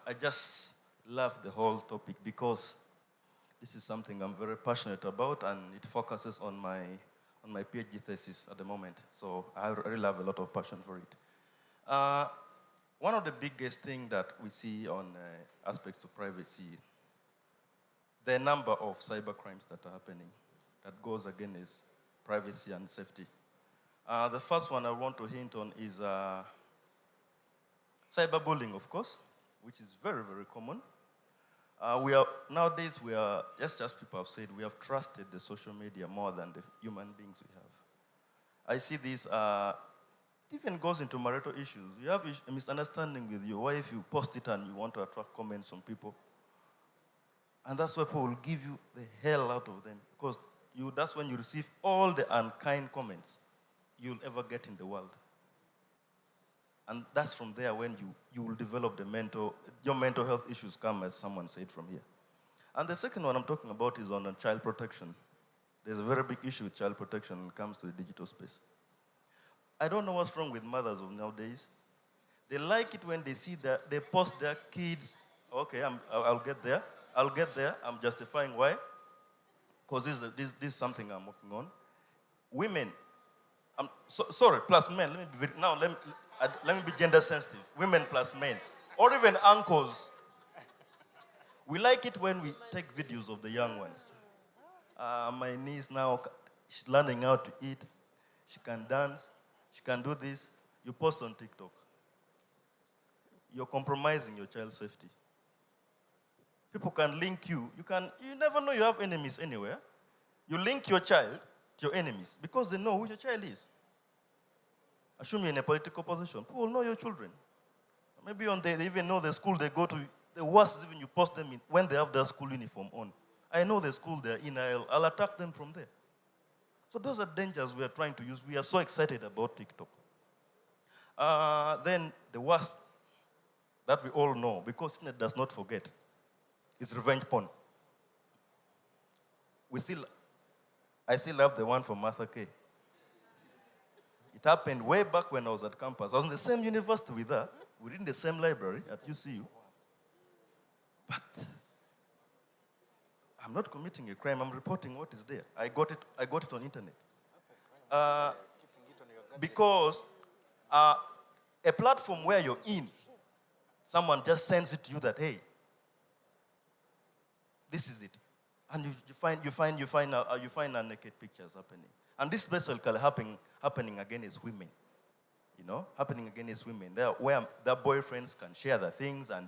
I just love the whole topic because this is something I'm very passionate about, and it focuses on my PhD thesis at the moment. So I really have a lot of passion for it. Uh, One of the biggest things that we see on aspects of privacy, the number of cyber crimes that are happening that goes against privacy and safety. The first one I want to hint on is cyberbullying, of course, which is very, very common. Nowadays, just people have said, we have trusted the social media more than the human beings we have. I see this, it even goes into marital issues. You have a misunderstanding with your wife, you post it and you want to attract comments from people. And that's why people will give you the hell out of them, because that's when you receive all the unkind comments you'll ever get in the world. And that's from there when you will develop your mental health issues come, as someone said from here. And the second one I'm talking about is on child protection. There's a very big issue with child protection when it comes to the digital space. I don't know what's wrong with mothers of nowadays. They like it when they see that they post their kids. Okay, I'll get there. I'll get there. I'm justifying why. Because this is something I'm working on. Women, sorry, plus men. Let me be gender sensitive. Women plus men, or even uncles. We like it when we take videos of the young ones. My niece now, she's learning how to eat. She can dance. She can do this. You post on TikTok. You're compromising your child's safety. People can link you. You never know you have enemies anywhere. You link your child to your enemies because they know who your child is. Assume you're in a political position. People know your children. Maybe they even know the school they go to. The worst is even you post them when they have their school uniform on. I know the school they're in. I'll attack them from there. So those are dangers we are trying to use. We are so excited about TikTok. Then the worst that we all know, because internet does not forget, is revenge porn. I still have the one from Martha Kay. It happened way back when I was at campus. I was in the same university with her. We were in the same library at UCU. But I'm not committing a crime. I'm reporting what is there. I got it on internet. Because a platform where you're in, someone just sends it to you that, hey, this is it. And you find naked pictures happening. And this basically happening against women. Happening against women. Where their boyfriends can share their things, and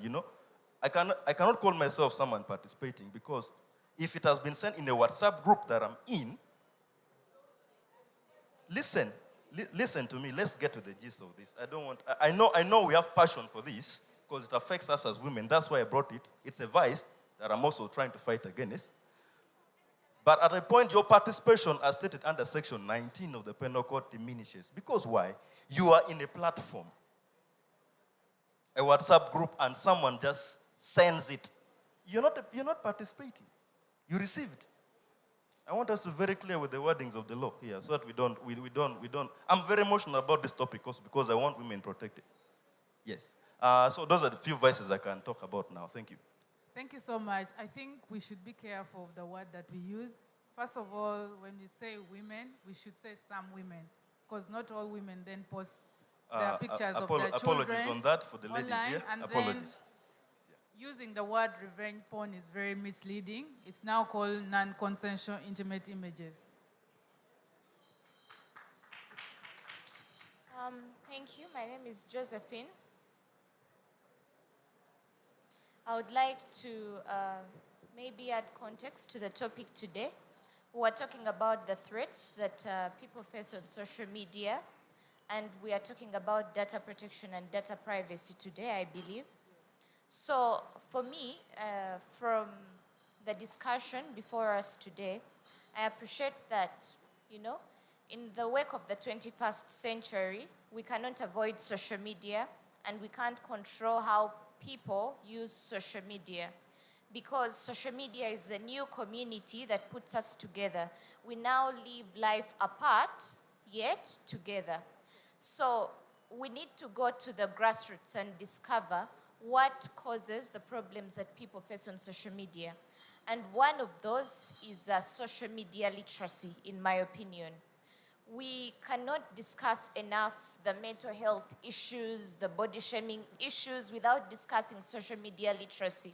I cannot call myself someone participating, because if it has been sent in a WhatsApp group that I'm in, listen to me. Let's get to the gist of this. I know we have passion for this because it affects us as women. That's why I brought it. It's a vice that I'm also trying to fight against. But at a point, your participation, as stated under Section 19 of the Penal Code, diminishes. Because why? You are in a platform, a WhatsApp group, and someone just sends it. You're not participating. You received. I want us to be very clear with the wordings of the law here, so that we don't. I'm very emotional about this topic also because I want women protected. Yes. So those are the few vices I can talk about now. Thank you. Thank you so much. I think we should be careful of the word that we use. First of all, when we say women, we should say some women, because not all women then post their pictures of their children. Apologies on that for the ladies here. And apologies. Using the word revenge porn is very misleading. It's now called non-consensual intimate images. Thank you. My name is Josephine. I would like to maybe add context to the topic today. We are talking about the threats that people face on social media, and we are talking about data protection and data privacy today, I believe. So for me, from the discussion before us today, I appreciate that, in the wake of the 21st century, we cannot avoid social media, and we can't control how people use social media, because social media is the new community that puts us together. We now live life apart, yet together. So we need to go to the grassroots and discover what causes the problems that people face on social media. And one of those is social media literacy, in my opinion. We cannot discuss enough the mental health issues, the body shaming issues without discussing social media literacy.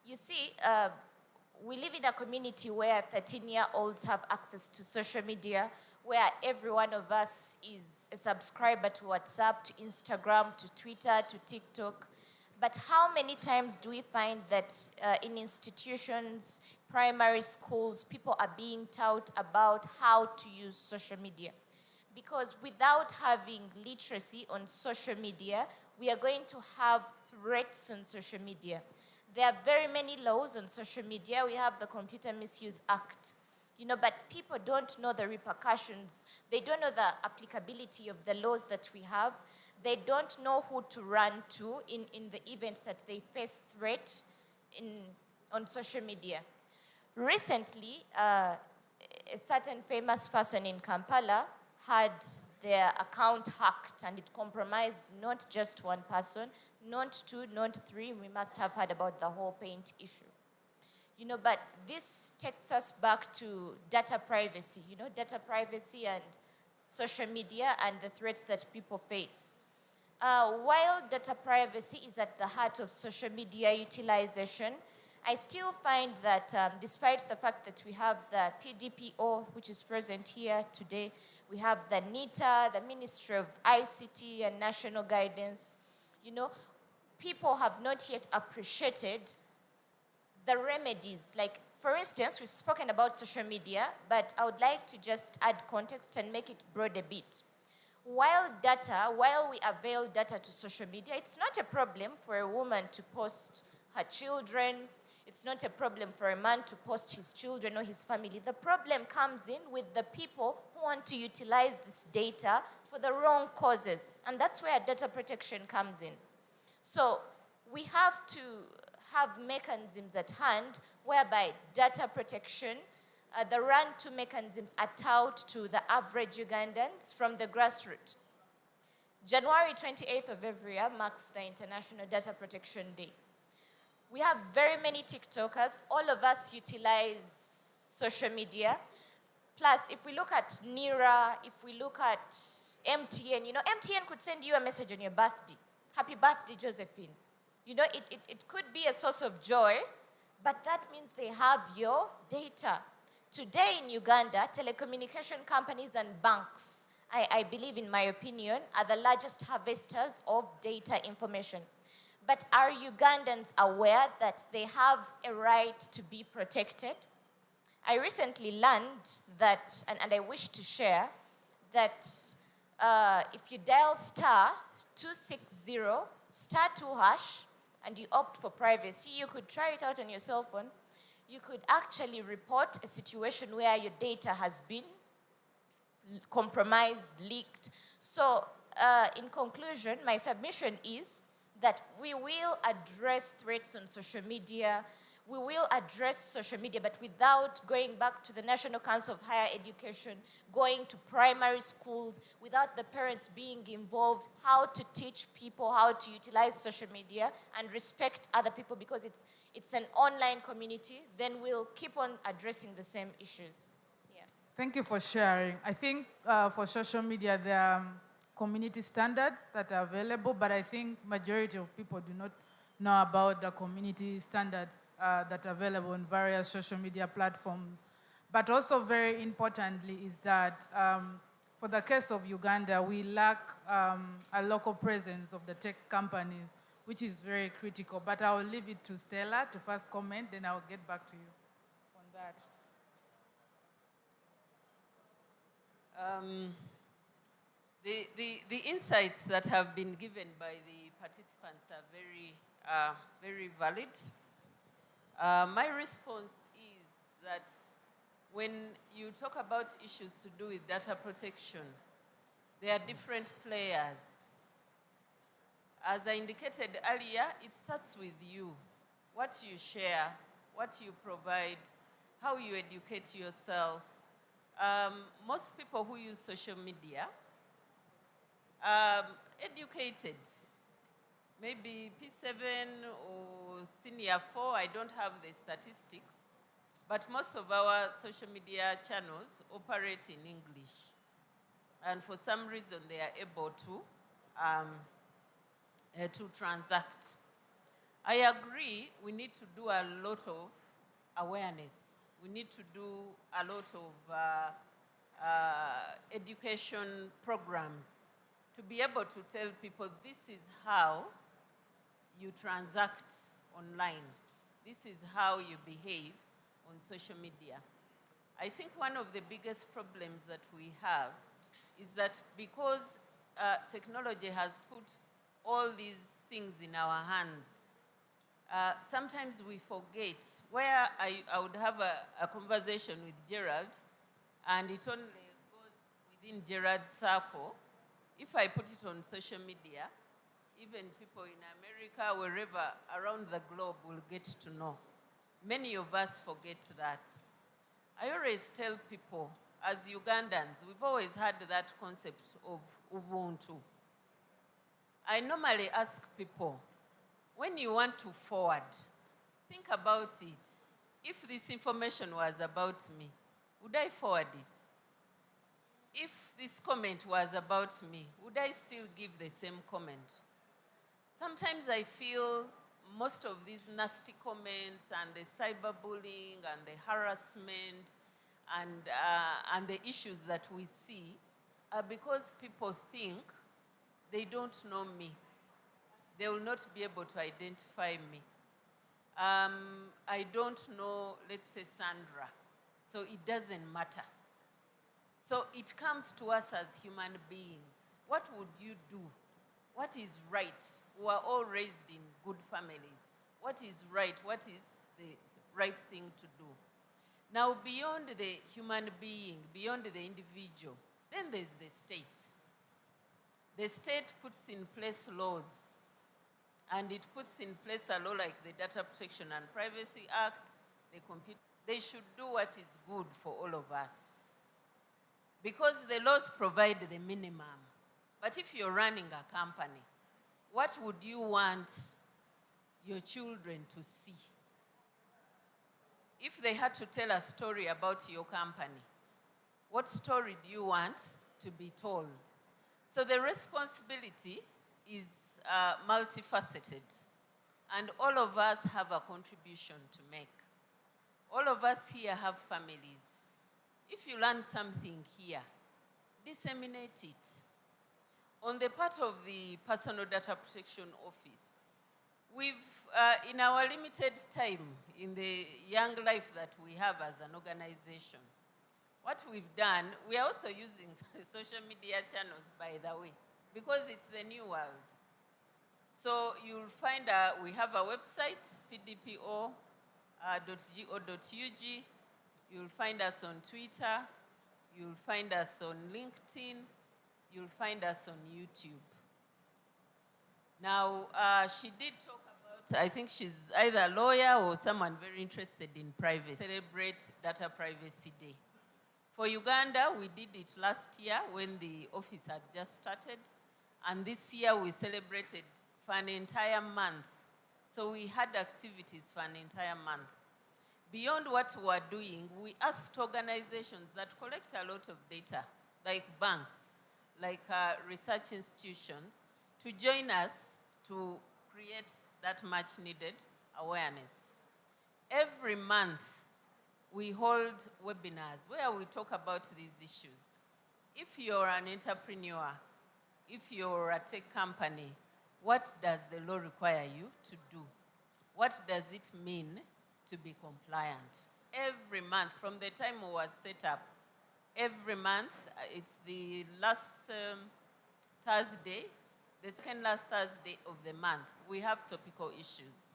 You see, we live in a community where 13-year-olds have access to social media, where every one of us is a subscriber to WhatsApp, to Instagram, to Twitter, to TikTok. But how many times do we find that in institutions, primary schools, people are being taught about how to use social media? Because without having literacy on social media, we are going to have threats on social media. There are very many laws on social media. We have the Computer Misuse Act. But people don't know the repercussions. They don't know the applicability of the laws that we have. They don't know who to run to in the event that they face threat on social media. Recently, a certain famous person in Kampala had their account hacked, and it compromised not just one person, not two, not three. We must have heard about the whole paint issue. But this takes us back to data privacy, data privacy and social media and the threats that people face. While data privacy is at the heart of social media utilization, I still find that despite the fact that we have the PDPO, which is present here today, we have the NITA, the Ministry of ICT and National Guidance, people have not yet appreciated the remedies. Like, for instance, we've spoken about social media, but I would like to just add context and make it broad a bit. While we avail data to social media, it's not a problem for a woman to post her children. It's not a problem for a man to post his children or his family. The problem comes in with the people who want to utilize this data for the wrong causes. And that's where data protection comes in. So we have to have mechanisms at hand whereby data protection, the run-to mechanisms are taught to the average Ugandans from the grassroots. January 28th of every year marks the International Data Protection Day. We have very many TikTokers. All of us utilize social media. Plus, if we look at NIRA, if we look at MTN, MTN could send you a message on your birthday. Happy birthday, Josephine. It could be a source of joy, but that means they have your data. Today in Uganda, telecommunication companies and banks, I believe, in my opinion, are the largest harvesters of data information. But are Ugandans aware that they have a right to be protected? I recently learned that, and I wish to share, that if you dial *260, *2#, and you opt for privacy, you could try it out on your cell phone. You could actually report a situation where your data has been compromised, leaked. So, in conclusion, my submission is that we will address threats on social media. We will address social media, but without going back to the National Council of Higher Education, going to primary schools, without the parents being involved, how to teach people how to utilize social media and respect other people, because it's an online community, then we'll keep on addressing the same issues. Yeah. Thank you for sharing. I think for social media, there are community standards that are available, but I think majority of people do not know about the community standards that are available on various social media platforms. But also very importantly is that for the case of Uganda, we lack a local presence of the tech companies, which is very critical. But I will leave it to Stella to first comment, then I'll get back to you on that. The insights that have been given by the participants are very valid. My response is that when you talk about issues to do with data protection, there are different players. As I indicated earlier, it starts with you. What you share, what you provide, how you educate yourself. Most people who use social media are educated. maybe P7 or Senior 4, I don't have the statistics, but most of our social media channels operate in English. And for some reason, they are able to transact. I agree we need to do a lot of awareness. We need to do a lot of education programs to be able to tell people this is how you transact online. This is how you behave on social media. I think one of the biggest problems that we have is that because technology has put all these things in our hands, sometimes we forget. Where I would have a conversation with Gerald, and it only goes within Gerald's circle. If I put it on social media, even people in America, wherever around the globe will get to know. Many of us forget that. I always tell people, as Ugandans, we've always had that concept of Ubuntu. I normally ask people, when you want to forward, think about it. If this information was about me, would I forward it? If this comment was about me, would I still give the same comment? Sometimes I feel most of these nasty comments and the cyberbullying and the harassment and the issues that we see are because people think they don't know me. They will not be able to identify me. I don't know, let's say, Sandra, so it doesn't matter. So it comes to us as human beings. What would you do? What is right? We are all raised in good families. What is right? What is the right thing to do? Now, beyond the human being, beyond the individual, then there's the state. The state puts in place laws, and it puts in place a law like the Data Protection and Privacy Act. They should do what is good for all of us, because the laws provide the minimum. But if you're running a company, what would you want your children to see? If they had to tell a story about your company, what story do you want to be told? So the responsibility is multifaceted, and all of us have a contribution to make. All of us here have families. If you learn something here, disseminate it. On the part of the Personal Data Protection Office, we've, in our limited time, in the young life that we have as an organization, what we've done, we are also using social media channels, by the way, because it's the new world. So you'll find we have a website, pdpo.go.ug. You'll find us on Twitter. You'll find us on LinkedIn. You'll find us on YouTube. Now, she did talk about, I think she's either a lawyer or someone very interested in privacy. Celebrate Data Privacy Day. For Uganda, we did it last year when the office had just started. And this year, we celebrated for an entire month. So we had activities for an entire month. Beyond what we are doing, we asked organizations that collect a lot of data, like banks, like research institutions, to join us to create that much needed awareness. Every month, we hold webinars where we talk about these issues. If you're an entrepreneur, if you're a tech company, what does the law require you to do? What does it mean to be compliant? Every month, from the time it was set up, every month, it's the last Thursday, the second last Thursday of the month, we have topical issues.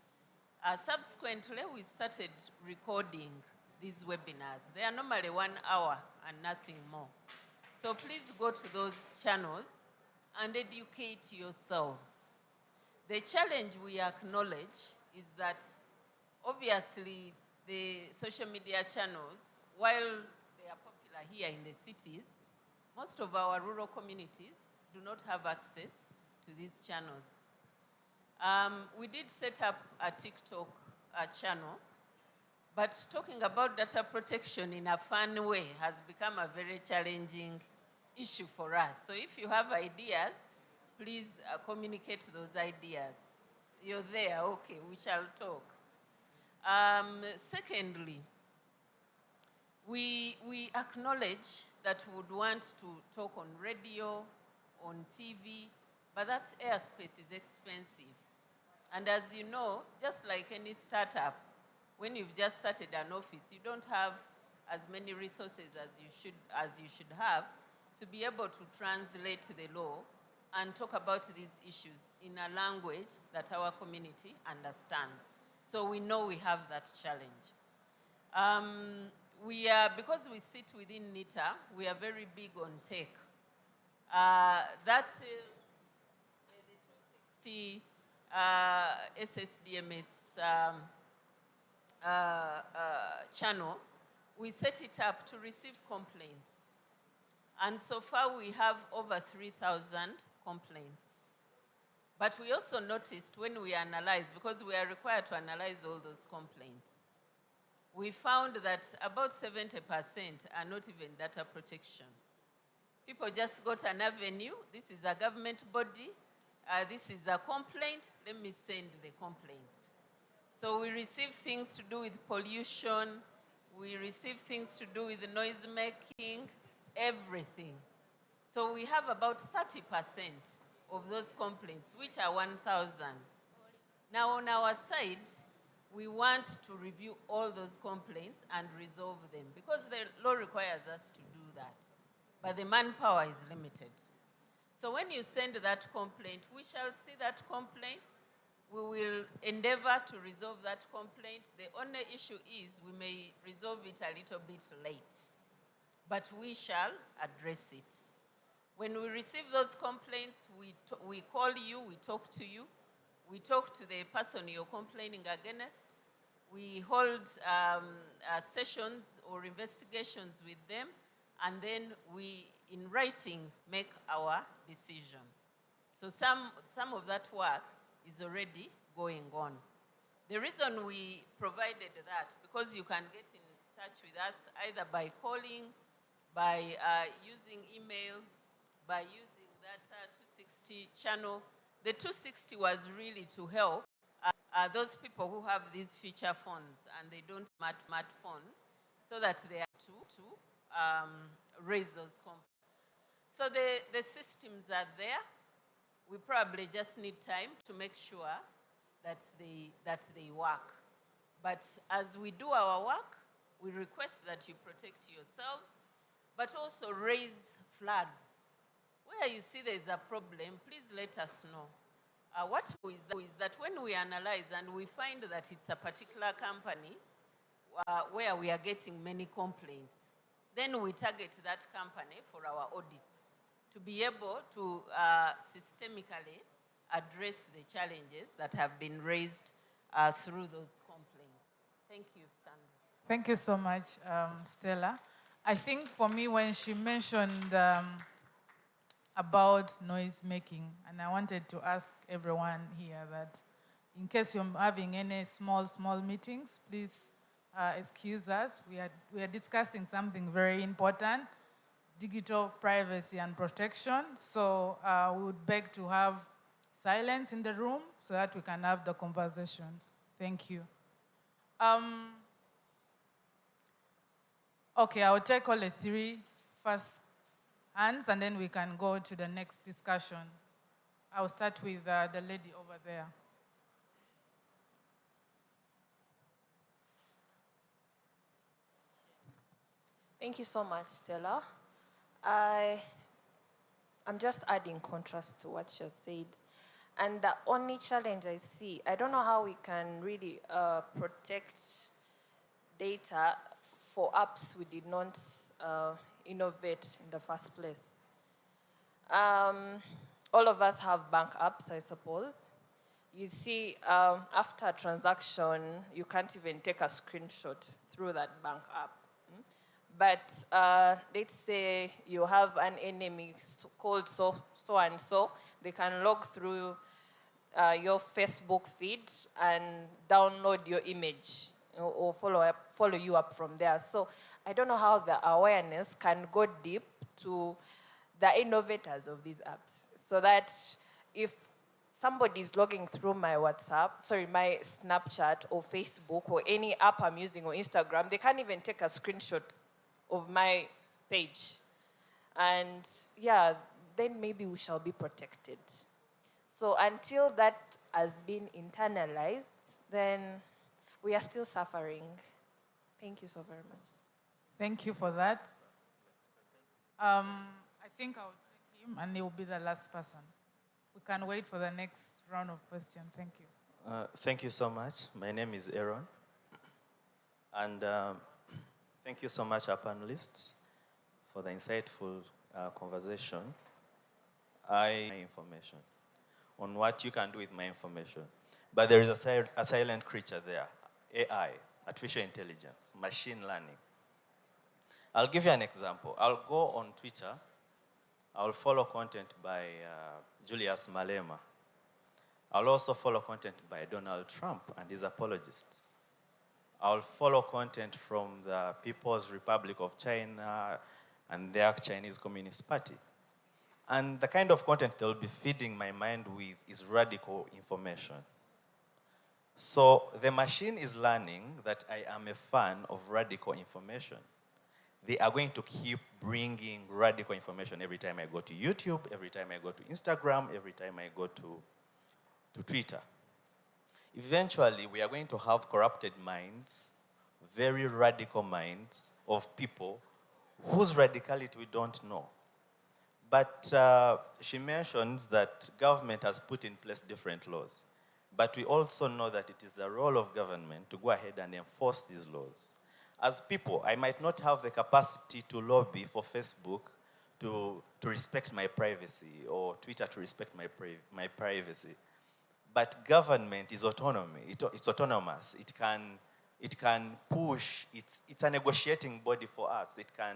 Subsequently, we started recording these webinars. They are normally 1 hour and nothing more. So please go to those channels and educate yourselves. The challenge we acknowledge is that obviously the social media channels, while they are popular here in the cities, most of our rural communities do not have access to these channels. We did set up a TikTok channel, but talking about data protection in a fun way has become a very challenging issue for us. So if you have ideas, please communicate those ideas. You're there, okay, we shall talk. Secondly, we acknowledge that we would want to talk on radio, on TV, but that airspace is expensive. And as you know, just like any startup, when you've just started an office, you don't have as many resources as you should have to be able to translate the law and talk about these issues in a language that our community understands. So we know we have that challenge. Because we sit within NITA, we are very big on tech. The 260 SSDMS channel, we set it up to receive complaints. And so far we have over 3,000 complaints. But we also noticed when we analyzed, because we are required to analyze all those complaints, we found that about 70% are not even data protection. People just got an avenue. This is a government body. This is a complaint. Let me send the complaint. So we receive things to do with pollution. We receive things to do with noise making, everything. So we have about 30% of those complaints, which are 1,000. Now on our side, we want to review all those complaints and resolve them because the law requires us to do that. But the manpower is limited. So when you send that complaint, we shall see that complaint. We will endeavor to resolve that complaint. The only issue is we may resolve it a little bit late, but we shall address it. When we receive those complaints, we call you, we talk to you. We talk to the person you're complaining against. We hold sessions or investigations with them, and then we, in writing, make our decision. So some of that work is already going on. The reason we provided that, because you can get in touch with us either by calling, by using email, by using that 260 channel. The 260 was really to help those people who have these feature phones and they don't smart phones, so that they are to raise those complaints. So the systems are there. We probably just need time to make sure that they work. But as we do our work, we request that you protect yourselves, but also raise flags. Where you see there's a problem, please let us know. What is that when we analyze and we find that it's a particular company where we are getting many complaints, then we target that company for our audits to be able to systemically address the challenges that have been raised through those complaints. Thank you, Sandra. Thank you so much, Stella. I think for me, when she mentioned about noise making, and I wanted to ask everyone here that in case you're having any small meetings, please excuse us. We are discussing something very important, digital privacy and protection. So we would beg to have silence in the room so that we can have the conversation. Thank you. Okay, I'll take all the three first hands, and then we can go to the next discussion. I'll start with the lady over there. Thank you so much, Stella. I'm just adding contrast to what she has said. And the only challenge I see, I don't know how we can really protect data for apps we did not innovate in the first place. All of us have bank apps, I suppose. You see, after a transaction, you can't even take a screenshot through that bank app. But let's say you have an enemy called so and so. They can log through your Facebook feed and download your image or follow you up from there. So I don't know how the awareness can go deep to the innovators of these apps, so that if somebody is logging through my my Snapchat or Facebook or any app I'm using or Instagram, they can't even take a screenshot of my page. And yeah, then maybe we shall be protected. So until that has been internalized, then we are still suffering. Thank you so very much. Thank you for that. I think I'll take him, and he will be the last person. We can wait for the next round of questions. Thank you. Thank you so much. My name is Aaron. And thank you so much, our panelists, for the insightful conversation. Information on what you can do with my information. But there is a silent creature there, AI, artificial intelligence, machine learning. I'll give you an example. I'll go on Twitter. I'll follow content by Julius Malema. I'll also follow content by Donald Trump and his apologists. I'll follow content from the People's Republic of China and their Chinese Communist Party. And the kind of content they'll be feeding my mind with is radical information. So the machine is learning that I am a fan of radical information. They are going to keep bringing radical information every time I go to YouTube, every time I go to Instagram, every time I go to Twitter. Eventually, we are going to have corrupted minds, very radical minds of people whose radicality we don't know. But she mentions that government has put in place different laws. But we also know that it is the role of government to go ahead and enforce these laws. As people, I might not have the capacity to lobby for Facebook to respect my privacy, or Twitter to respect my privacy. But government is autonomy. It's autonomous. It can push. It's a negotiating body for us. It can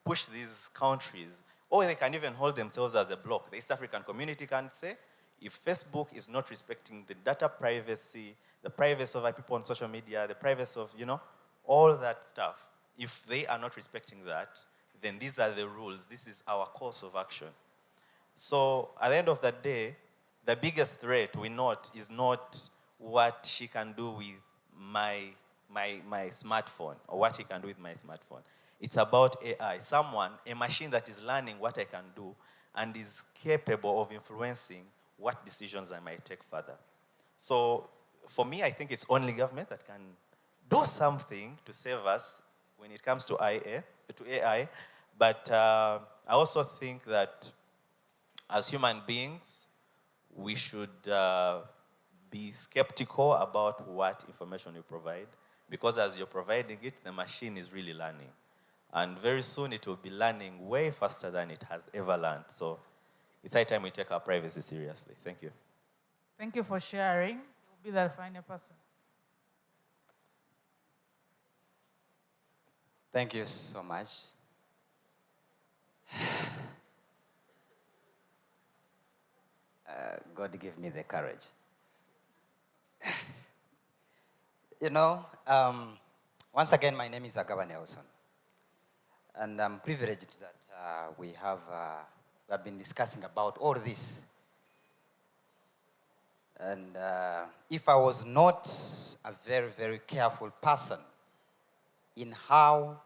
push these countries, or they can even hold themselves as a bloc. The East African community can say, if Facebook is not respecting the data privacy, the privacy of our people on social media, the privacy of, all that stuff, if they are not respecting that, then these are the rules. This is our course of action. So at the end of the day, the biggest threat we note is not what she can do with my smartphone, or what he can do with my smartphone. It's about AI, a machine that is learning what I can do and is capable of influencing what decisions I might take further. So for me, I think it's only government that can do something to save us when it comes to AI. But I also think that as human beings, we should be skeptical about what information you provide, because as you're providing it, the machine is really learning. And very soon it will be learning way faster than it has ever learned. So it's high time we take our privacy seriously. Thank you. Thank you for sharing. You'll be the final person. Thank you so much. God give me the courage. Once again, my name is Agaba Nelson. And I'm privileged that we have been discussing about all this. And if I was not a very, very careful person in how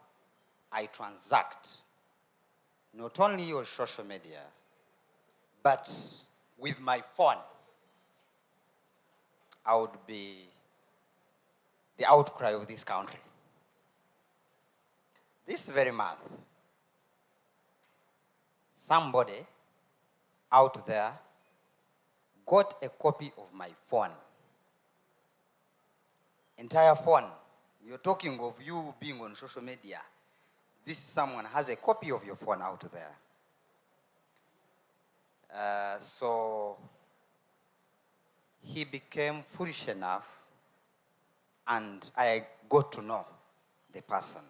I transact, not only on social media, but with my phone, I would be the outcry of this country. This very month, somebody out there got a copy of my phone. Entire phone. You're talking of you being on social media. This someone has a copy of your phone out there. So he became foolish enough, and I got to know the person.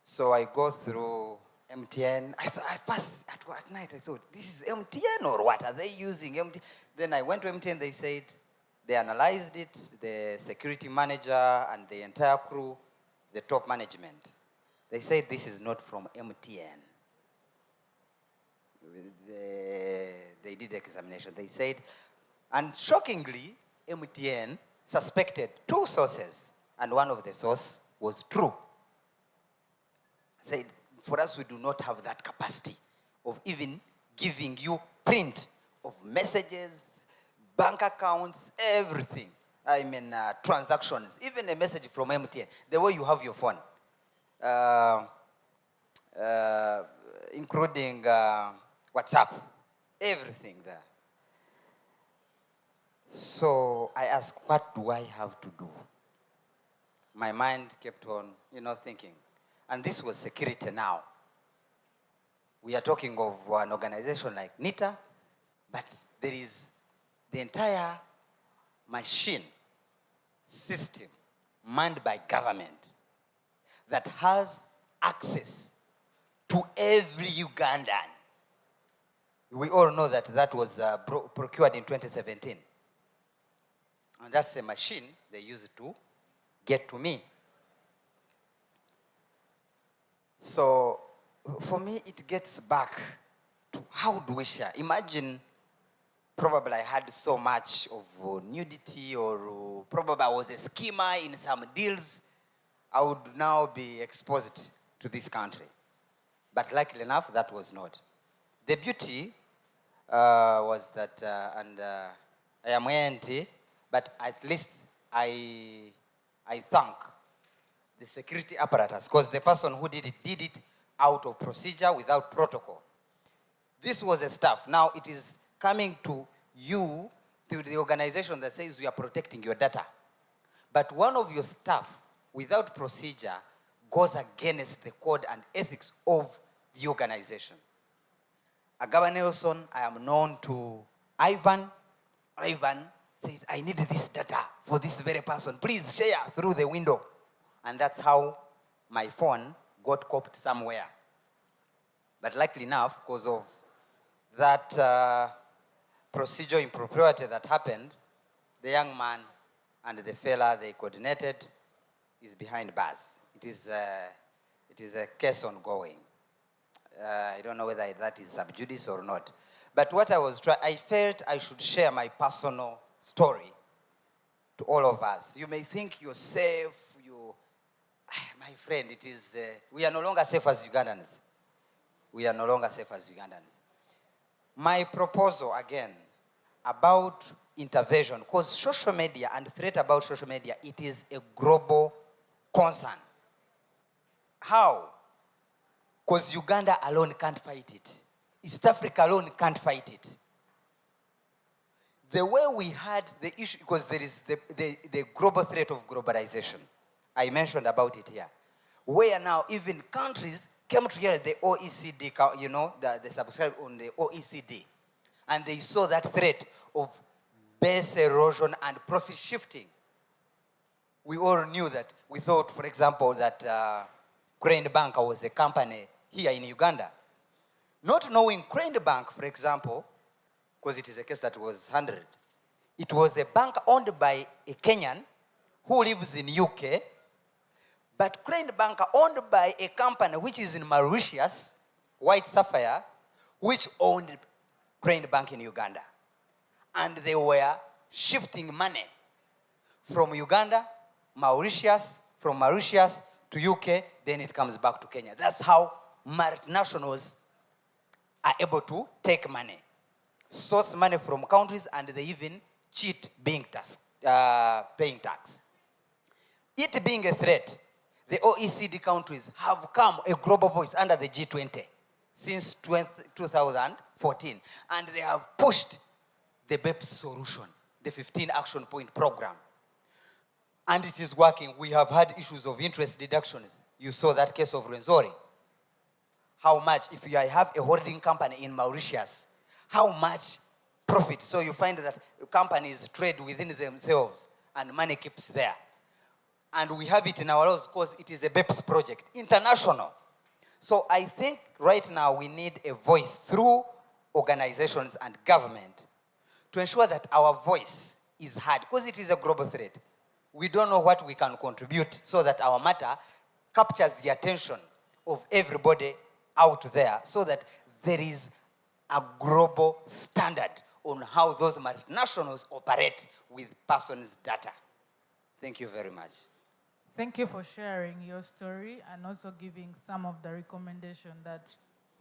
So I go through MTN. At first, at night, I thought, this is MTN or what? Are they using MTN? Then I went to MTN, they said, they analyzed it, the security manager and the entire crew, the top management. They said this is not from MTN. They did the examination. They said, and shockingly, MTN suspected 2 sources, and one of the sources was true. Said, for us, we do not have that capacity of even giving you print of messages, bank accounts, everything. I mean, transactions, even a message from MTN, the way you have your phone, including WhatsApp, everything there. So I asked, what do I have to do? My mind kept on, thinking. And this was security now. We are talking of an organization like NITA, but there is the entire machine system manned by government that has access to every Ugandan. We all know that was procured in 2017. And that's a machine they use to get to me. So for me, it gets back to how do we share? Imagine probably I had so much of nudity, or probably I was a schemer in some deals. I would now be exposed to this country. But luckily enough, that was not. The beauty was that, I am anti, but at least I thank the security apparatus, because the person who did it out of procedure, without protocol. This was a staff. Now it is coming to you, to the organization that says we are protecting your data. But one of your staff, without procedure, goes against the code and ethics of the organization. Agaba Nelson, I am known to Ivan. Ivan says, I need this data for this very person. Please share through the window. And that's how my phone got copied somewhere. But luckily enough, because of that procedure impropriety that happened, the young man and the fella they coordinated is behind bars. It is a case ongoing. I don't know whether that is sub judice or not. But what I felt I should share my personal story to all of us. You may think you're safe. My friend, we are no longer safe as Ugandans. We are no longer safe as Ugandans. My proposal, again, about intervention, because social media and threat about social media, it is a global concern. How? Because Uganda alone can't fight it. East Africa alone can't fight it. The way we had the issue, because there is the global threat of globalization. I mentioned about it here. Where now even countries came together, the OECD, the subscribe on the OECD, and they saw that threat of base erosion and profit shifting. We all knew that. We thought, for example, that Crane Bank was a company here in Uganda. Not knowing Crane Bank, for example, because it is a case that was handled, it was a bank owned by a Kenyan who lives in UK, but Crane Bank owned by a company which is in Mauritius, White Sapphire, which owned Crane Bank in Uganda. And they were shifting money from Uganda, Mauritius, from Mauritius to UK, then it comes back to Kenya. That's how multinationals are able to take money, source money from countries, and they even cheat paying tax. It being a threat, the OECD countries have come a global voice under the G20 since 2014, and they have pushed the BEPS solution, the 15 Action Point Program. And it is working. We have had issues of interest deductions. You saw that case of Rwenzori. How much, if you have a holding company in Mauritius, how much profit? So you find that companies trade within themselves and money keeps there. And we have it in our laws because it is a BEPS project, international. So I think right now we need a voice through organizations and government to ensure that our voice is heard, because it is a global threat. We don't know what we can contribute so that our matter captures the attention of everybody out there, so that there is a global standard on how those multinationals operate with persons' data. Thank you very much. Thank you for sharing your story and also giving some of the recommendation that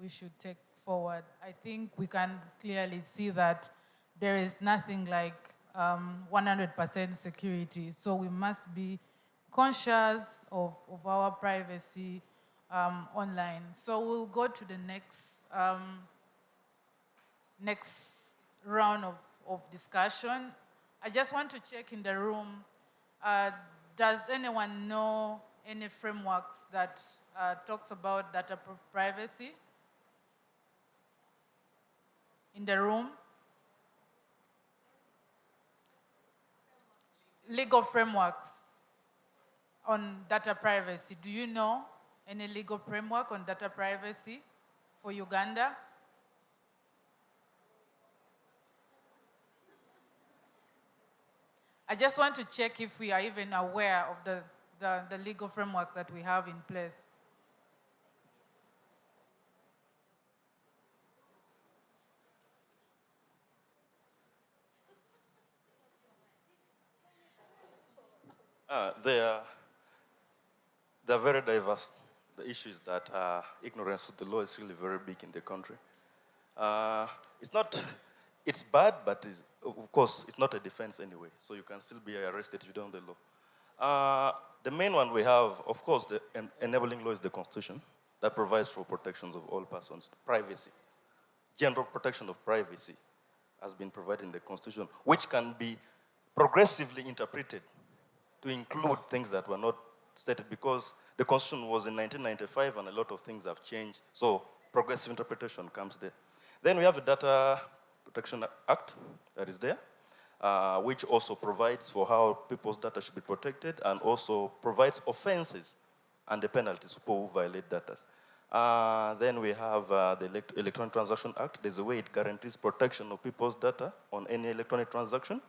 we should take forward. I think we can clearly see that there is nothing like 100% security. So we must be conscious of our privacy online. So we'll go to the next round of discussion. I just want to check in the room. Does anyone know any frameworks that talks about data privacy? In the room? Legal frameworks on data privacy. Do you know any legal framework on data privacy for Uganda? I just want to check if we are even aware of the legal framework that we have in place. They're very diverse. The issue is that ignorance of the law is really very big in the country. It's bad, but of course, it's not a defense anyway. So you can still be arrested if you don't know the law. The main one we have, of course, the enabling law is the Constitution that provides for protections of all persons. Privacy, general protection of privacy has been provided in the Constitution, which can be progressively interpreted to include things that were not stated, because the Constitution was in 1995 and a lot of things have changed. So progressive interpretation comes there. Then we have the Data Protection Act that is there, which also provides for how people's data should be protected and also provides offenses and the penalties for people who violate data. Then we have the Electronic Transaction Act. There's a way it guarantees protection of people's data on any electronic transaction.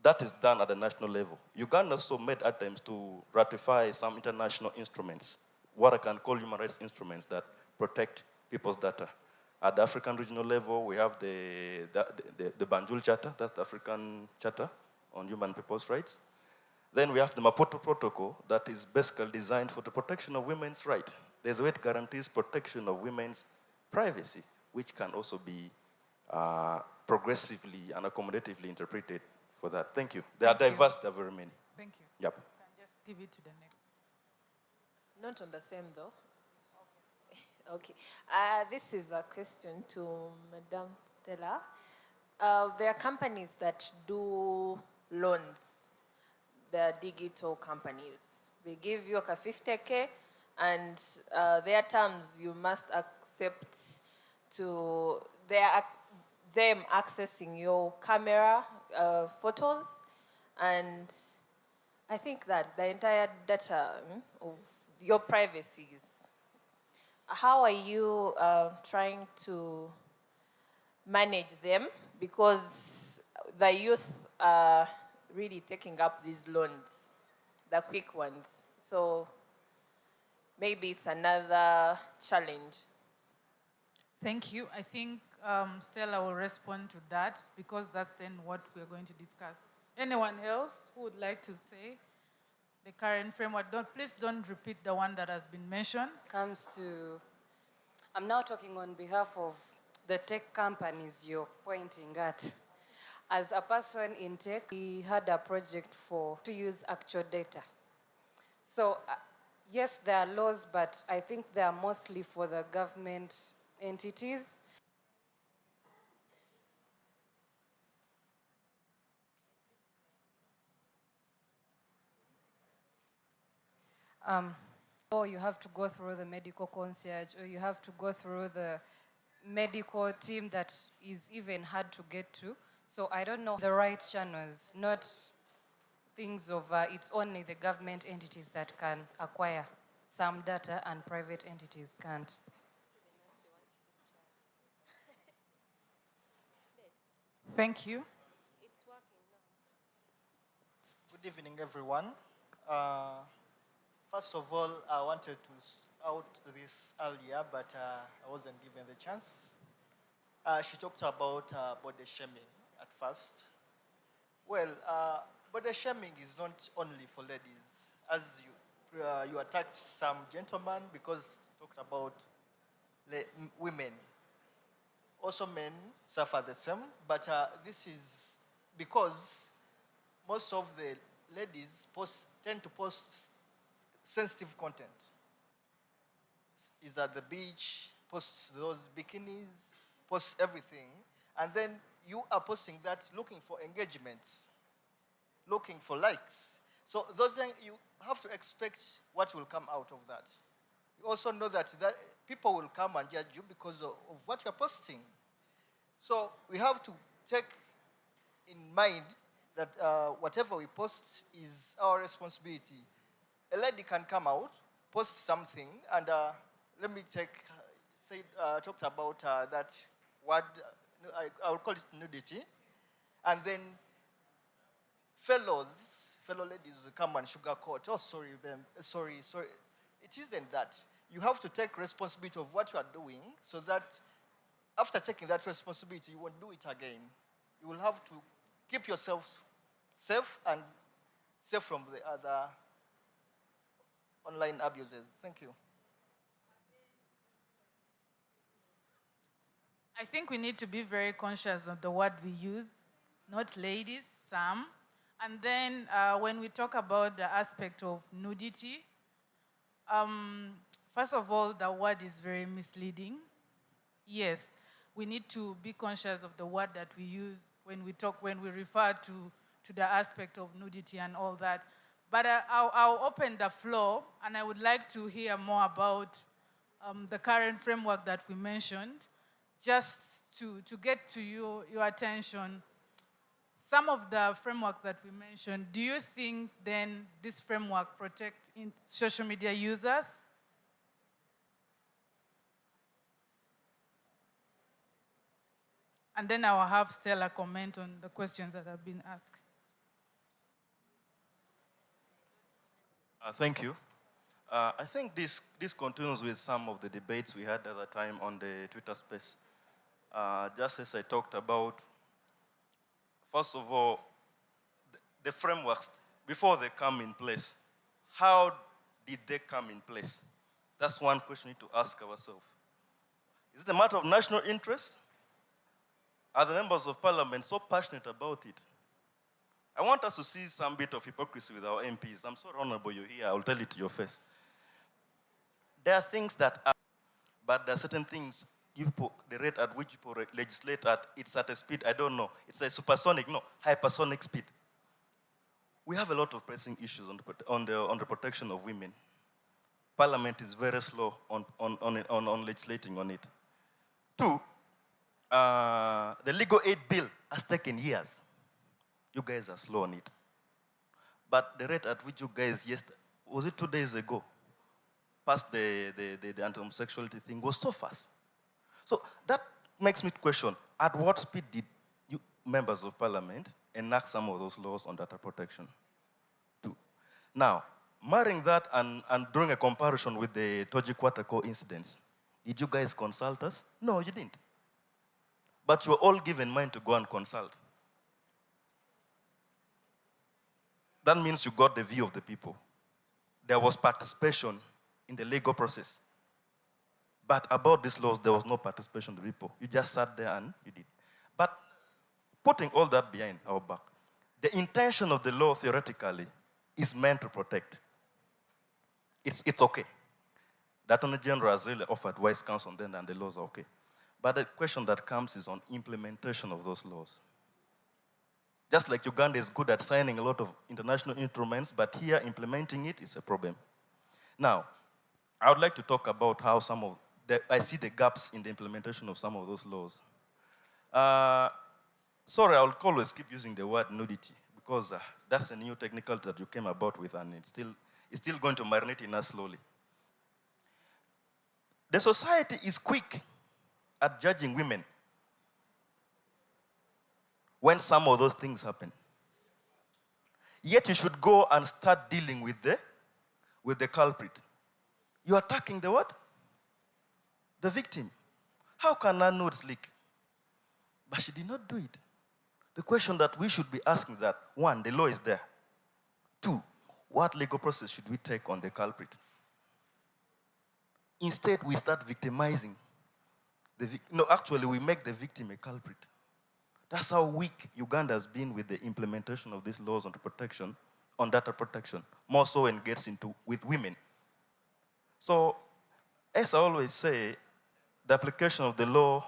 That is done at the national level. Uganda also made attempts to ratify some international instruments, what I can call human rights instruments that protect people's data. At the African regional level, we have the Banjul Charter, that's the African Charter on Human People's Rights. Then we have the Maputo Protocol that is basically designed for the protection of women's rights. There's a way it guarantees protection of women's privacy, which can also be progressively and accommodatively interpreted for that. Thank you. They are diverse, there are very many. Thank you. Yep. You can just give it to the next. Not on the same though. Okay. This is a question to Madame Stella. There are companies that do loans. They are digital companies. They give you a 50K, and their terms you must accept to them accessing your camera photos, and I think that the entire data of your privacy is. How are you trying to manage them? Because the youth are really taking up these loans, the quick ones. So maybe it's another challenge. Thank you. I think Stella will respond to that, because that's then what we're going to discuss. Anyone else who would like to say the current framework? Please don't repeat the one that has been mentioned. I'm now talking on behalf of the tech companies you're pointing at. As a person in tech, we had a project to use actual data. So yes, there are laws, but I think they are mostly for the government entities. Or you have to go through the medical concierge, or you have to go through the medical team that is even hard to get to. So I don't know the right channels, not things of it's only the government entities that can acquire some data and private entities can't. Thank you. Good evening, everyone. First of all, I wanted to out this earlier, but I wasn't given the chance. She talked about body shaming at first. Well, body shaming is not only for ladies. As you attacked some gentlemen because you talked about women. Also, men suffer the same, but this is because most of the ladies tend to post sensitive content. Is at the beach, posts those bikinis, posts everything, and then you are posting that looking for engagements, looking for likes. So those things, you have to expect what will come out of that. You also know that people will come and judge you because of what you're posting. So we have to take in mind that whatever we post is our responsibility. A lady can come out, post something, and let me talked about that word, I will call it nudity, and then fellow ladies will come and sugarcoat, oh, sorry. It isn't that. You have to take responsibility of what you are doing so that after taking that responsibility, you won't do it again. You will have to keep yourself safe and safe from the other online abuses. Thank you. I think we need to be very conscious of the word we use, not ladies, some. And then when we talk about the aspect of nudity, first of all, the word is very misleading. Yes, we need to be conscious of the word that we use when we refer to the aspect of nudity and all that. But I'll open the floor, and I would like to hear more about the current framework that we mentioned, just to get to your attention. Some of the frameworks that we mentioned, do you think then this framework protect social media users? And then I will have Stella comment on the questions that have been asked. Thank you. I think this continues with some of the debates we had at the time on the Twitter space. Just as I talked about, first of all, the frameworks, before they come in place, how did they come in place? That's one question we need to ask ourselves. Is it a matter of national interest? Are the members of parliament so passionate about it? I want us to see some bit of hypocrisy with our MPs. I'm so honorable you're here. I'll tell it to your face. There are things that are, but there are certain things, the rate at which people legislate at, it's at a speed, I don't know. It's a supersonic, no, hypersonic speed. We have a lot of pressing issues on the protection of women. Parliament is very slow on legislating on it. Two, the legal aid bill has taken years. You guys are slow on it. But the rate at which you guys, was it 2 days ago, passed the anti-homosexuality thing was so fast. So that makes me question, at what speed did you, members of parliament, enact some of those laws on data protection? Two. Now, marrying that and drawing a comparison with the Toji Kwatako incidents, did you guys consult us? No, you didn't. But you were all given mind to go and consult. That means you got the view of the people. There was participation in the legal process. But about these laws, there was no participation of the people. You just sat there and you did. But putting all that behind our back, the intention of the law theoretically is meant to protect. It's okay. The Attorney General has really offered wise counsel on them and the laws are okay. But the question that comes is on implementation of those laws. Just like Uganda is good at signing a lot of international instruments, but here implementing it is a problem. Now, I would like to talk about how I see the gaps in the implementation of some of those laws. Sorry, I'll always keep using the word nudity because that's a new technical that you came about with and it's still going to marinate in us slowly. The society is quick at judging women when some of those things happen. Yet you should go and start dealing with the culprit. You're attacking the what? The victim. How can I know it's leak? But she did not do it. The question that we should be asking is that, one, the law is there. Two, what legal process should we take on the culprit? Instead, we start victimizing the victim. No, actually, we make the victim a culprit. That's how weak Uganda has been with the implementation of these laws on protection, on data protection, more so when it gets into with women. So, as I always say, the application of the law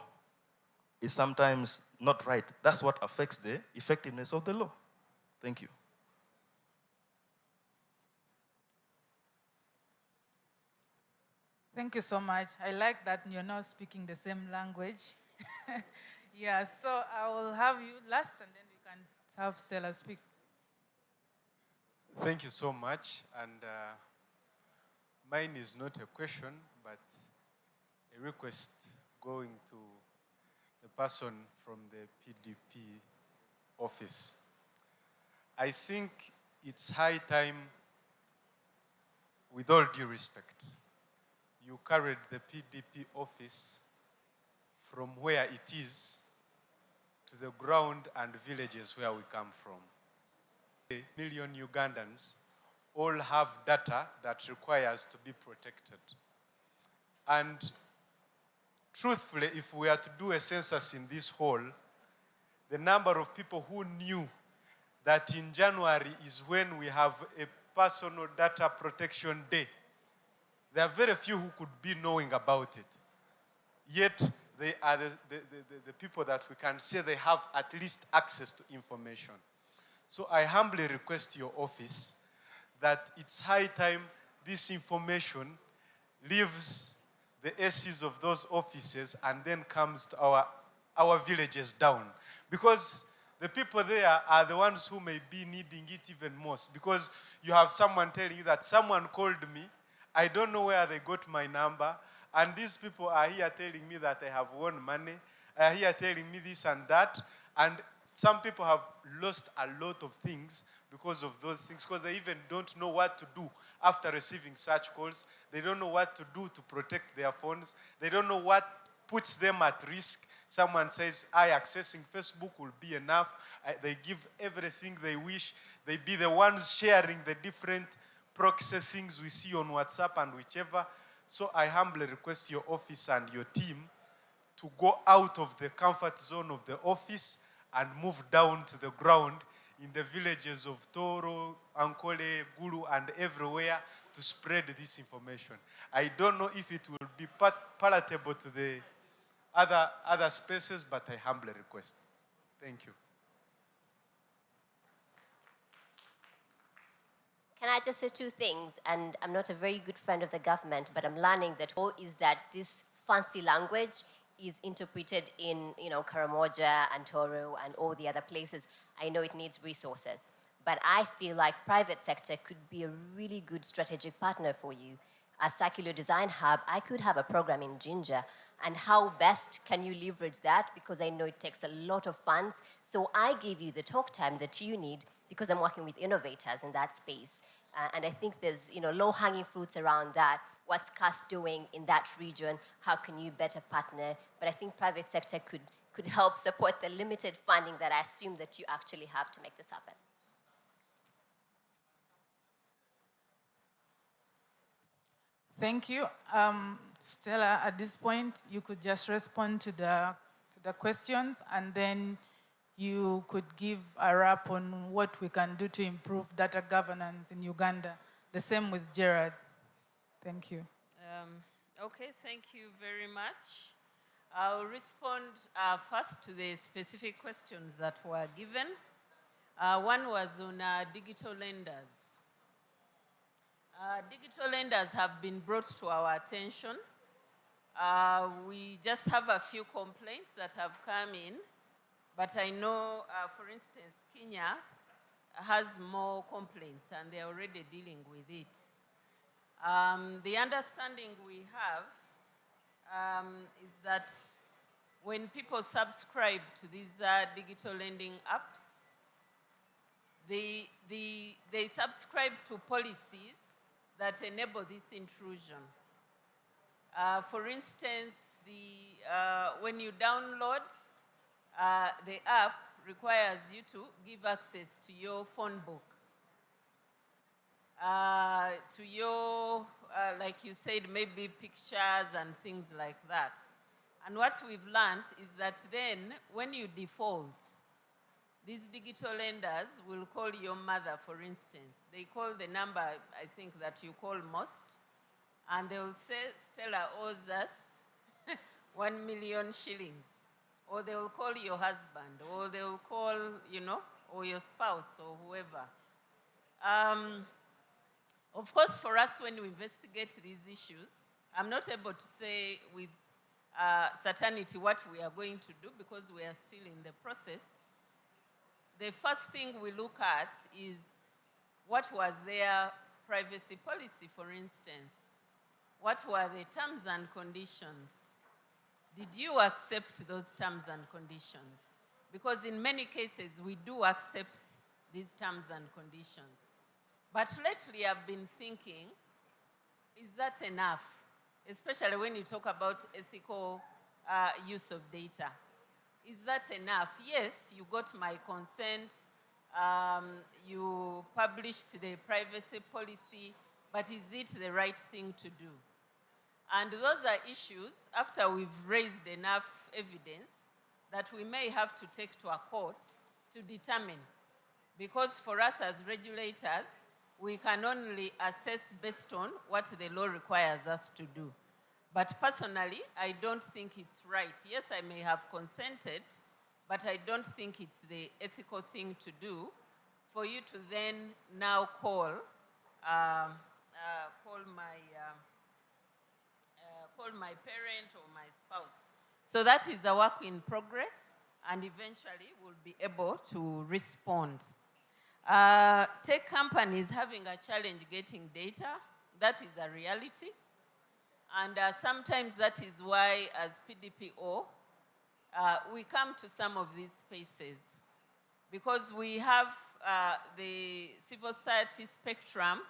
is sometimes not right. That's what affects the effectiveness of the law. Thank you. Thank you so much. I like that you're now speaking the same language. Yeah, so I will have you last and then we can have Stella speak. Thank you so much. And mine is not a question, but a request going to the person from the PDP office. I think it's high time, with all due respect, you carried the PDP office from where it is to the ground and villages where we come from. A million Ugandans all have data that requires to be protected. And truthfully, if we are to do a census in this hall, the number of people who knew that in January is when we have a personal data protection day, there are very few who could be knowing about it. Yet, they are the people that we can say they have at least access to information. So I humbly request your office that it's high time this information leaves the ACs of those offices and then comes to our villages down. Because the people there are the ones who may be needing it even most. Because you have someone telling you that someone called me, I don't know where they got my number, and these people are here telling me that they have won money, are here telling me this and that, and some people have lost a lot of things because of those things, because they even don't know what to do after receiving such calls. They don't know what to do to protect their phones. They don't know what puts them at risk. Someone says, accessing Facebook will be enough. They give everything they wish. They be the ones sharing the different proxy things we see on WhatsApp and whichever. So I humbly request your office and your team to go out of the comfort zone of the office and move down to the ground in the villages of Toro, Ankole, Gulu, and everywhere to spread this information. I don't know if it will be palatable to the other spaces, but I humbly request. Thank you. Can I just say two things? And I'm not a very good friend of the government, but I'm learning that all is that this fancy language is interpreted in, Karamoja and Toro and all the other places. I know it needs resources, but I feel like private sector could be a really good strategic partner for you. As Circular Design Hub, I could have a program in Jinja, and how best can you leverage that? Because I know it takes a lot of funds. So I give you the talk time that you need because I'm working with innovators in that space. And I think there's, low-hanging fruits around that. What's CAS doing in that region? How can you better partner? But I think private sector could help support the limited funding that I assume that you actually have to make this happen. Thank you. Stella, at this point, you could just respond to the questions, and then you could give a wrap on what we can do to improve data governance in Uganda. The same with Gerard. Thank you. Okay, thank you very much. I'll respond first to the specific questions that were given. One was on digital lenders. Digital lenders have been brought to our attention. We just have a few complaints that have come in, but I know, for instance, Kenya has more complaints and they're already dealing with it. The understanding we have is that when people subscribe to these digital lending apps, they subscribe to policies that enable this intrusion. For instance, when you download, the app requires you to give access to your phone book, to your, like you said, maybe pictures and things like that. And what we've learned is that then when you default, these digital lenders will call your mother, for instance. They call the number, I think, that you call most, and they will say, Stella owes us 1 million shillings. Or they will call your husband, or they will call, you know, or your spouse, or whoever. Of course, for us, when we investigate these issues, I'm not able to say with certainty what we are going to do because we are still in the process. The first thing we look at is what was their privacy policy, for instance. What were the terms and conditions? Did you accept those terms and conditions? Because in many cases, we do accept these terms and conditions. But lately, I've been thinking, is that enough? Especially when you talk about ethical use of data. Is that enough? Yes, you got my consent, you published the privacy policy, but is it the right thing to do? And those are issues, after we've raised enough evidence, that we may have to take to a court to determine. Because for us as regulators, we can only assess based on what the law requires us to do. But personally, I don't think it's right. Yes, I may have consented, but I don't think it's the ethical thing to do for you to then now call my parent or my spouse. So that is a work in progress, and eventually we'll be able to respond. Tech companies having a challenge getting data, that is a reality. And sometimes that is why, as PDPO, we come to some of these spaces. Because we have the civil society spectrum,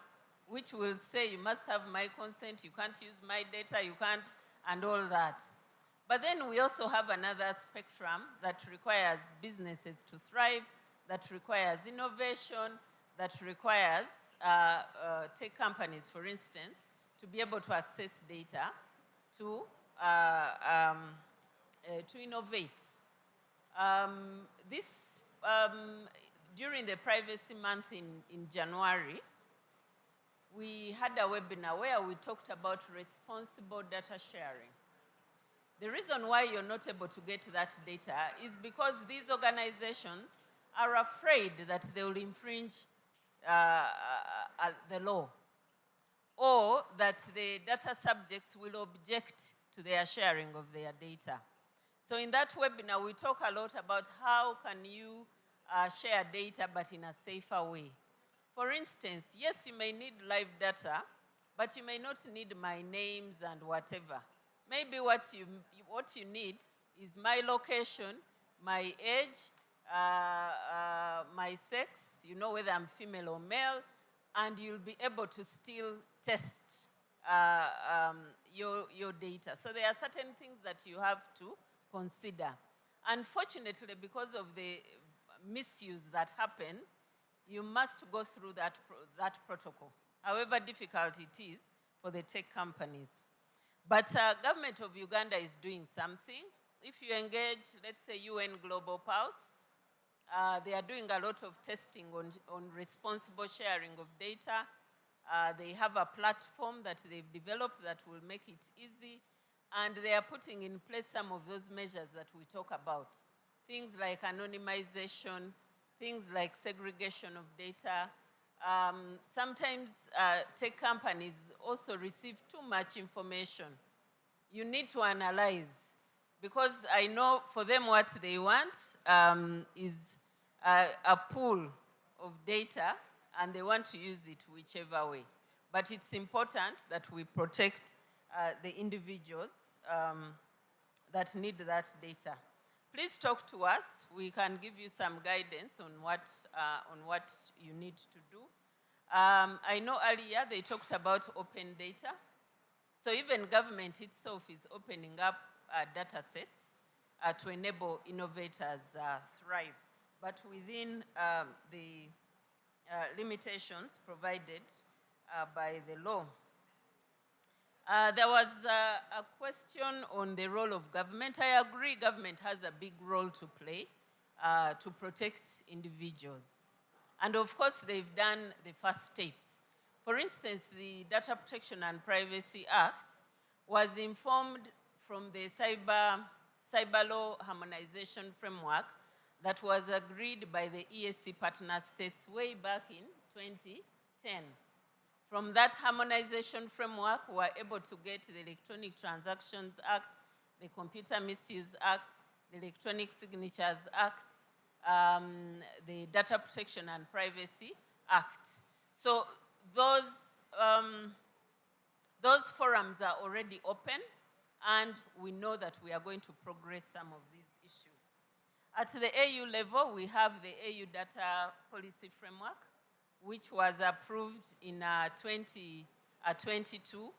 which will say you must have my consent, you can't use my data, you can't, and all that. But then we also have another spectrum that requires businesses to thrive, that requires innovation, that requires tech companies, for instance, to be able to access data to innovate. During the Privacy Month in January, we had a webinar where we talked about responsible data sharing. The reason why you're not able to get that data is because these organizations are afraid that they will infringe the law, or that the data subjects will object to their sharing of their data. So in that webinar, we talk a lot about how can you share data, but in a safer way. For instance, yes, you may need live data, but you may not need my names and whatever. Maybe what you need is my location, my age, my sex, you know whether I'm female or male, and you'll be able to still test your data. So there are certain things that you have to consider. Unfortunately, because of the misuse that happens, you must go through that protocol, however difficult it is for the tech companies. But government of Uganda is doing something. If you engage, let's say, UN Global Pulse, they are doing a lot of testing on responsible sharing of data. They have a platform that they've developed that will make it easy. And they are putting in place some of those measures that we talk about. Things like anonymization, things like segregation of data. Sometimes tech companies also receive too much information. You need to analyze, because I know for them what they want is a pool of data, and they want to use it whichever way. But it's important that we protect the individuals that need that data. Please talk to us. We can give you some guidance on what you need to do. I know earlier they talked about open data. So even government itself is opening up data sets to enable innovators thrive, but within the limitations provided by the law. There was a question on the role of government. I agree government has a big role to play to protect individuals. And of course, they've done the first steps. For instance, the Data Protection and Privacy Act was informed from the cyber law harmonization framework that was agreed by the EAC partner states way back in 2010. From that harmonization framework, we were able to get the Electronic Transactions Act, the Computer Misuse Act, the Electronic Signatures Act, the Data Protection and Privacy Act. So those forums are already open, and we know that we are going to progress some of these issues. At the AU level, we have the AU Data Policy Framework, which was approved in 2022,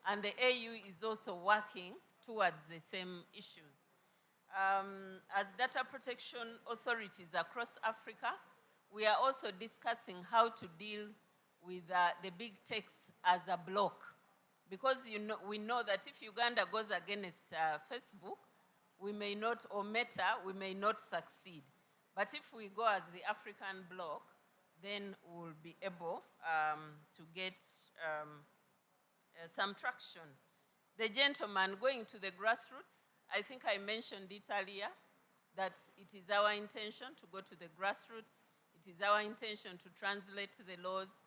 and the AU is also working towards the same issues. As data protection authorities across Africa, we are also discussing how to deal with the big techs as a block. Because we know that if Uganda goes against Facebook, we may not, or Meta, we may not succeed. But if we go as the African bloc, then we'll be able to get some traction. The gentleman going to the grassroots, I think I mentioned it earlier, that it is our intention to go to the grassroots. It is our intention to translate the laws.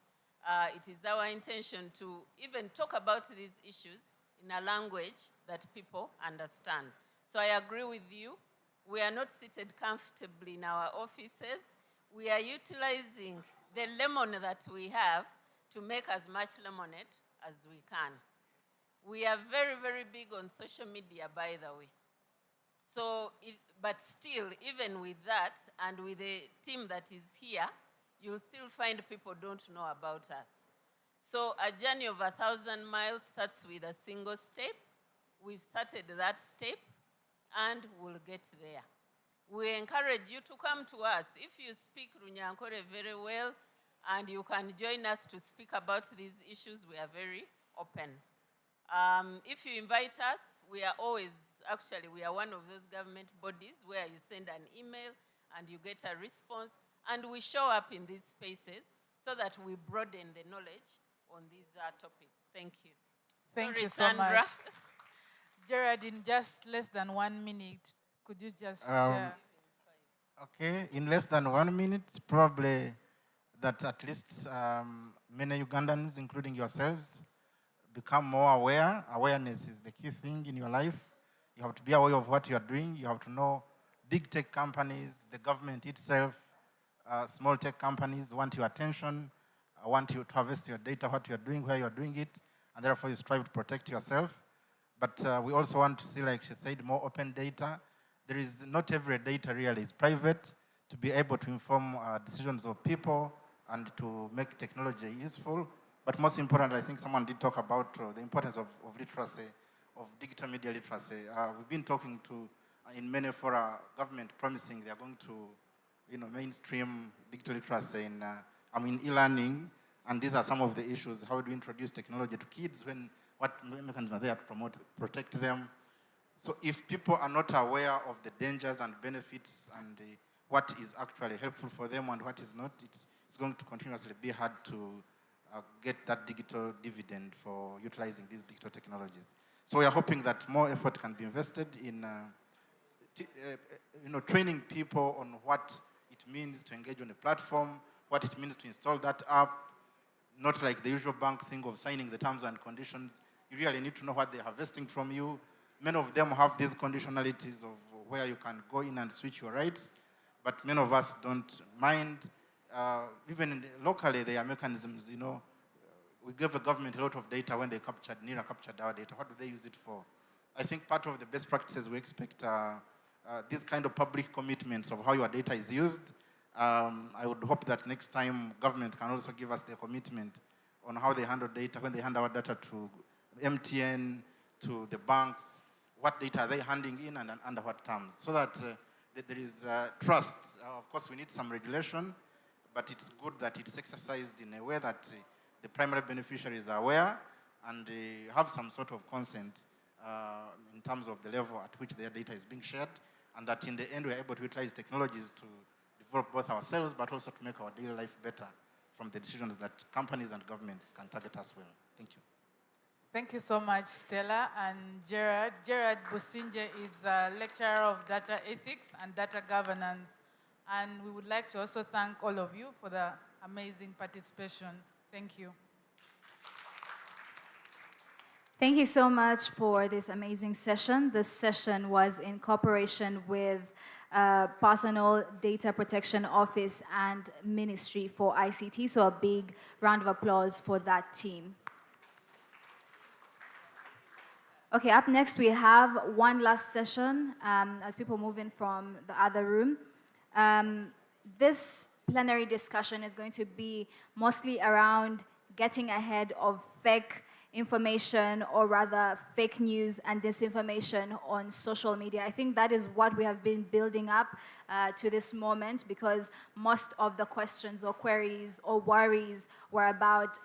It is our intention to even talk about these issues in a language that people understand. So I agree with you. We are not seated comfortably in our offices. We are utilizing the lemon that we have to make as much lemonade as we can. We are very, very big on social media, by the way. So, but still, even with that, and with the team that is here, you'll still find people don't know about us. So a journey of 1,000 miles starts with a single step. We've started that step, and we'll get there. We encourage you to come to us. If you speak Runyankore very well, and you can join us to speak about these issues, we are very open. If you invite us, we are always, actually, we are one of those government bodies where you send an email and you get a response, and we show up in these spaces so that we broaden the knowledge on these topics. Thank you. Thank you so Sandra. much. Gerard, in just less than 1 minute, could you just share? Okay, in less than 1 minute, probably that at least many Ugandans, including yourselves, become more aware. Awareness is the key thing in your life. You have to be aware of what you are doing. You have to know big tech companies, the government itself, small tech companies want your attention, want you to harvest your data, what you're doing, where you're doing it, and therefore you strive to protect yourself. But we also want to see, like she said, more open data. There is not every data really is private. To be able to inform decisions of people and to make technology useful. But most important, I think someone did talk about the importance of literacy, of digital media literacy. We've been talking to, in many fora, government promising they are going to, mainstream digital literacy in, e-learning, and these are some of the issues. How do we introduce technology to kids when, what mechanisms are there to promote, protect them? So if people are not aware of the dangers and benefits and what is actually helpful for them and what is not, it's going to continuously be hard to get that digital dividend for utilizing these digital technologies. So we are hoping that more effort can be invested in training people on what it means to engage on a platform, what it means to install that app, not like the usual bank thing of signing the terms and conditions. You really need to know what they're harvesting from you. Many of them have these conditionalities of where you can go in and switch your rights, but many of us don't mind. Even locally, there are mechanisms, we give the government a lot of data when they NIRA captured our data. What do they use it for? I think part of the best practices we expect are these kind of public commitments of how your data is used. I would hope that next time government can also give us their commitment on how they handle data, when they hand our data to MTN, to the banks, what data are they handing in and under what terms, so that there is trust. Of course, we need some regulation, but it's good that it's exercised in a way that the primary beneficiaries are aware and have some sort of consent in terms of the level at which their data is being shared, and that in the end we're able to utilize technologies to develop both ourselves but also to make our daily life better from the decisions that companies and governments can target us well. Thank you. Thank you so much, Stella and Gerard. Gerard Businje is a lecturer of data ethics and data governance. And we would like to also thank all of you for the amazing participation. Thank you. Thank you so much for this amazing session. This session was in cooperation with Personal Data Protection Office and Ministry for ICT. So a big round of applause for that team. Okay, up next we have one last session as people move in from the other room. This plenary discussion is going to be mostly around getting ahead of fake information, or rather fake news and disinformation on social media. I think that is what we have been building up to this moment, because most of the questions or queries or worries were about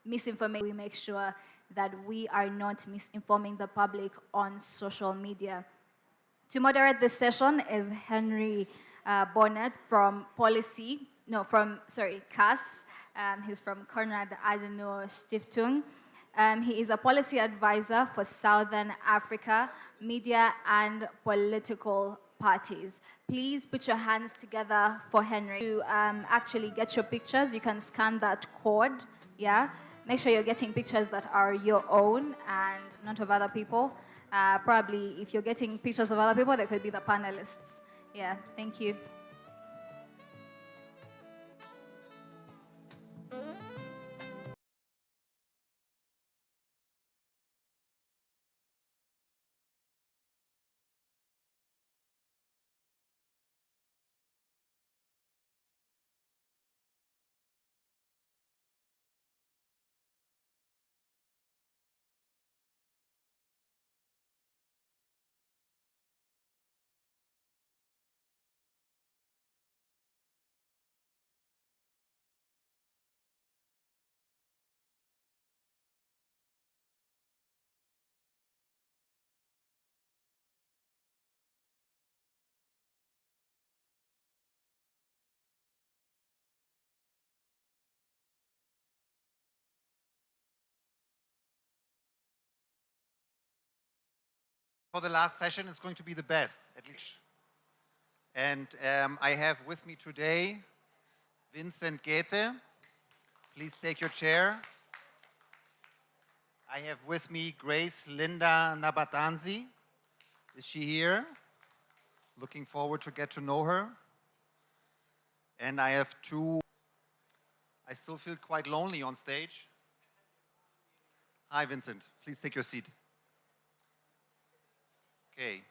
misinformation. We make sure that we are not misinforming the public on social media. To moderate this session is Henry Bonnet from CAS. He's from Konrad Adenauer Stiftung. He is a policy advisor for Southern Africa, media and political parties. Please put your hands together for Henry. To actually get your pictures, you can scan that code, yeah? Make sure you're getting pictures that are your own and not of other people. Probably if you're getting pictures of other people, they could be the panelists. Yeah, thank you. For the last session, it's going to be the best, at least. And I have with me today Vincent Goethe. Please take your chair. I have with me Grace Linda Nabatanzi. Is she here? Looking forward to get to know her. And I have two. I still feel quite lonely on stage. Hi, Vincent. Please take your seat. Okay.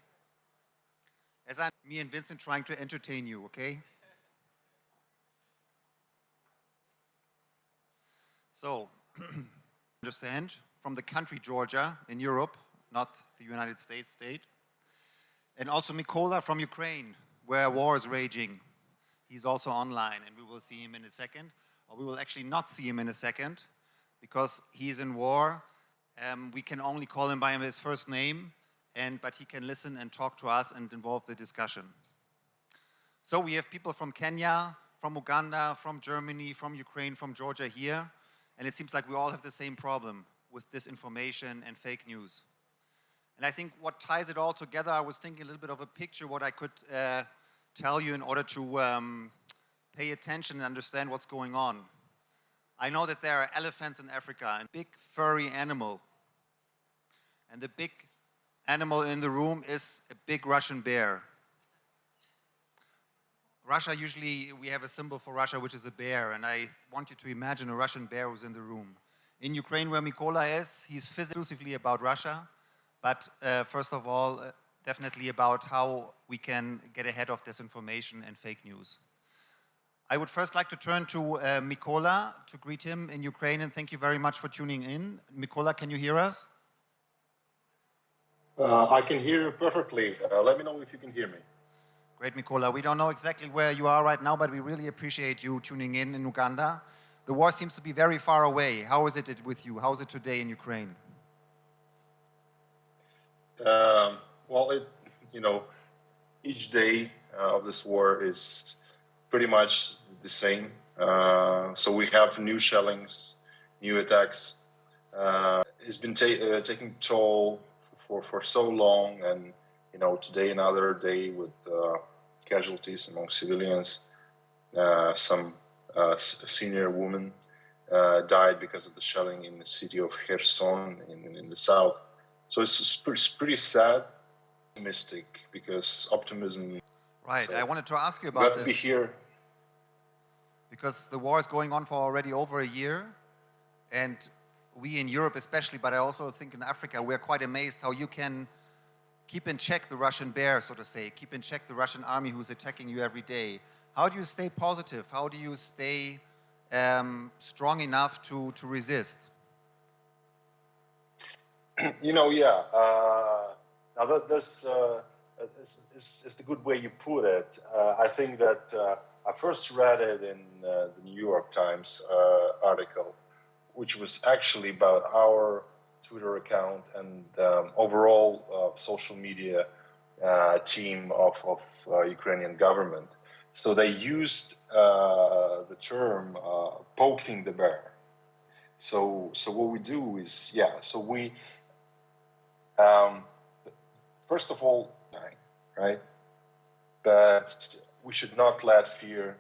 Me and Vincent trying to entertain you, okay? So, understand, from the country Georgia in Europe, not the United States state. And also Mykola from Ukraine, where war is raging. He's also online, and we will see him in a second. Or we will actually not see him in a second, because he's in war. We can only call him by his first name, but he can listen and talk to us and involve the discussion. So we have people from Kenya, from Uganda, from Germany, from Ukraine, from Georgia here. And it seems like we all have the same problem with disinformation and fake news. And I think what ties it all together, I was thinking a little bit of a picture, what I could tell you in order to pay attention and understand what's going on. I know that there are elephants in Africa, a big furry animal. And the big animal in the room is a big Russian bear. Russia, usually we have a symbol for Russia, which is a bear, and I want you to imagine a Russian bear who's in the room. In Ukraine, where Mykola is, he's exclusively about Russia, But first of all, definitely about how we can get ahead of disinformation and fake news. I would first like to turn to Mykola to greet him in Ukrainian. Thank you very much for tuning in. Mykola, can you hear us? I can hear you perfectly. Let me know if you can hear me. Great, Mykola. We don't know exactly where you are right now, but we really appreciate you tuning in Uganda. The war seems to be very far away. How is it with you? How is it today in Ukraine? Well, each day of this war is pretty much the same. So we have new shellings, new attacks. It's been taking toll for so long, and today another day with casualties among civilians. Some senior woman died because of the shelling in the city of Kherson in the south. So it's pretty sad, optimistic, because optimism. Right. So I wanted to ask you about glad this. to be here. Because the war is going on for already over a year, and we in Europe especially, but I also think in Africa, we're quite amazed how you can keep in check the Russian bear, so to say, keep in check the Russian army who's attacking you every day. How do you stay positive? How do you stay strong enough to resist? Now that's it's the good way you put it. I think that I first read it in the New York Times article, which was actually about our Twitter account and overall social media team of Ukrainian government. So they used the term poking the bear. So what we do is, so we, first of all, right? But we should not let fear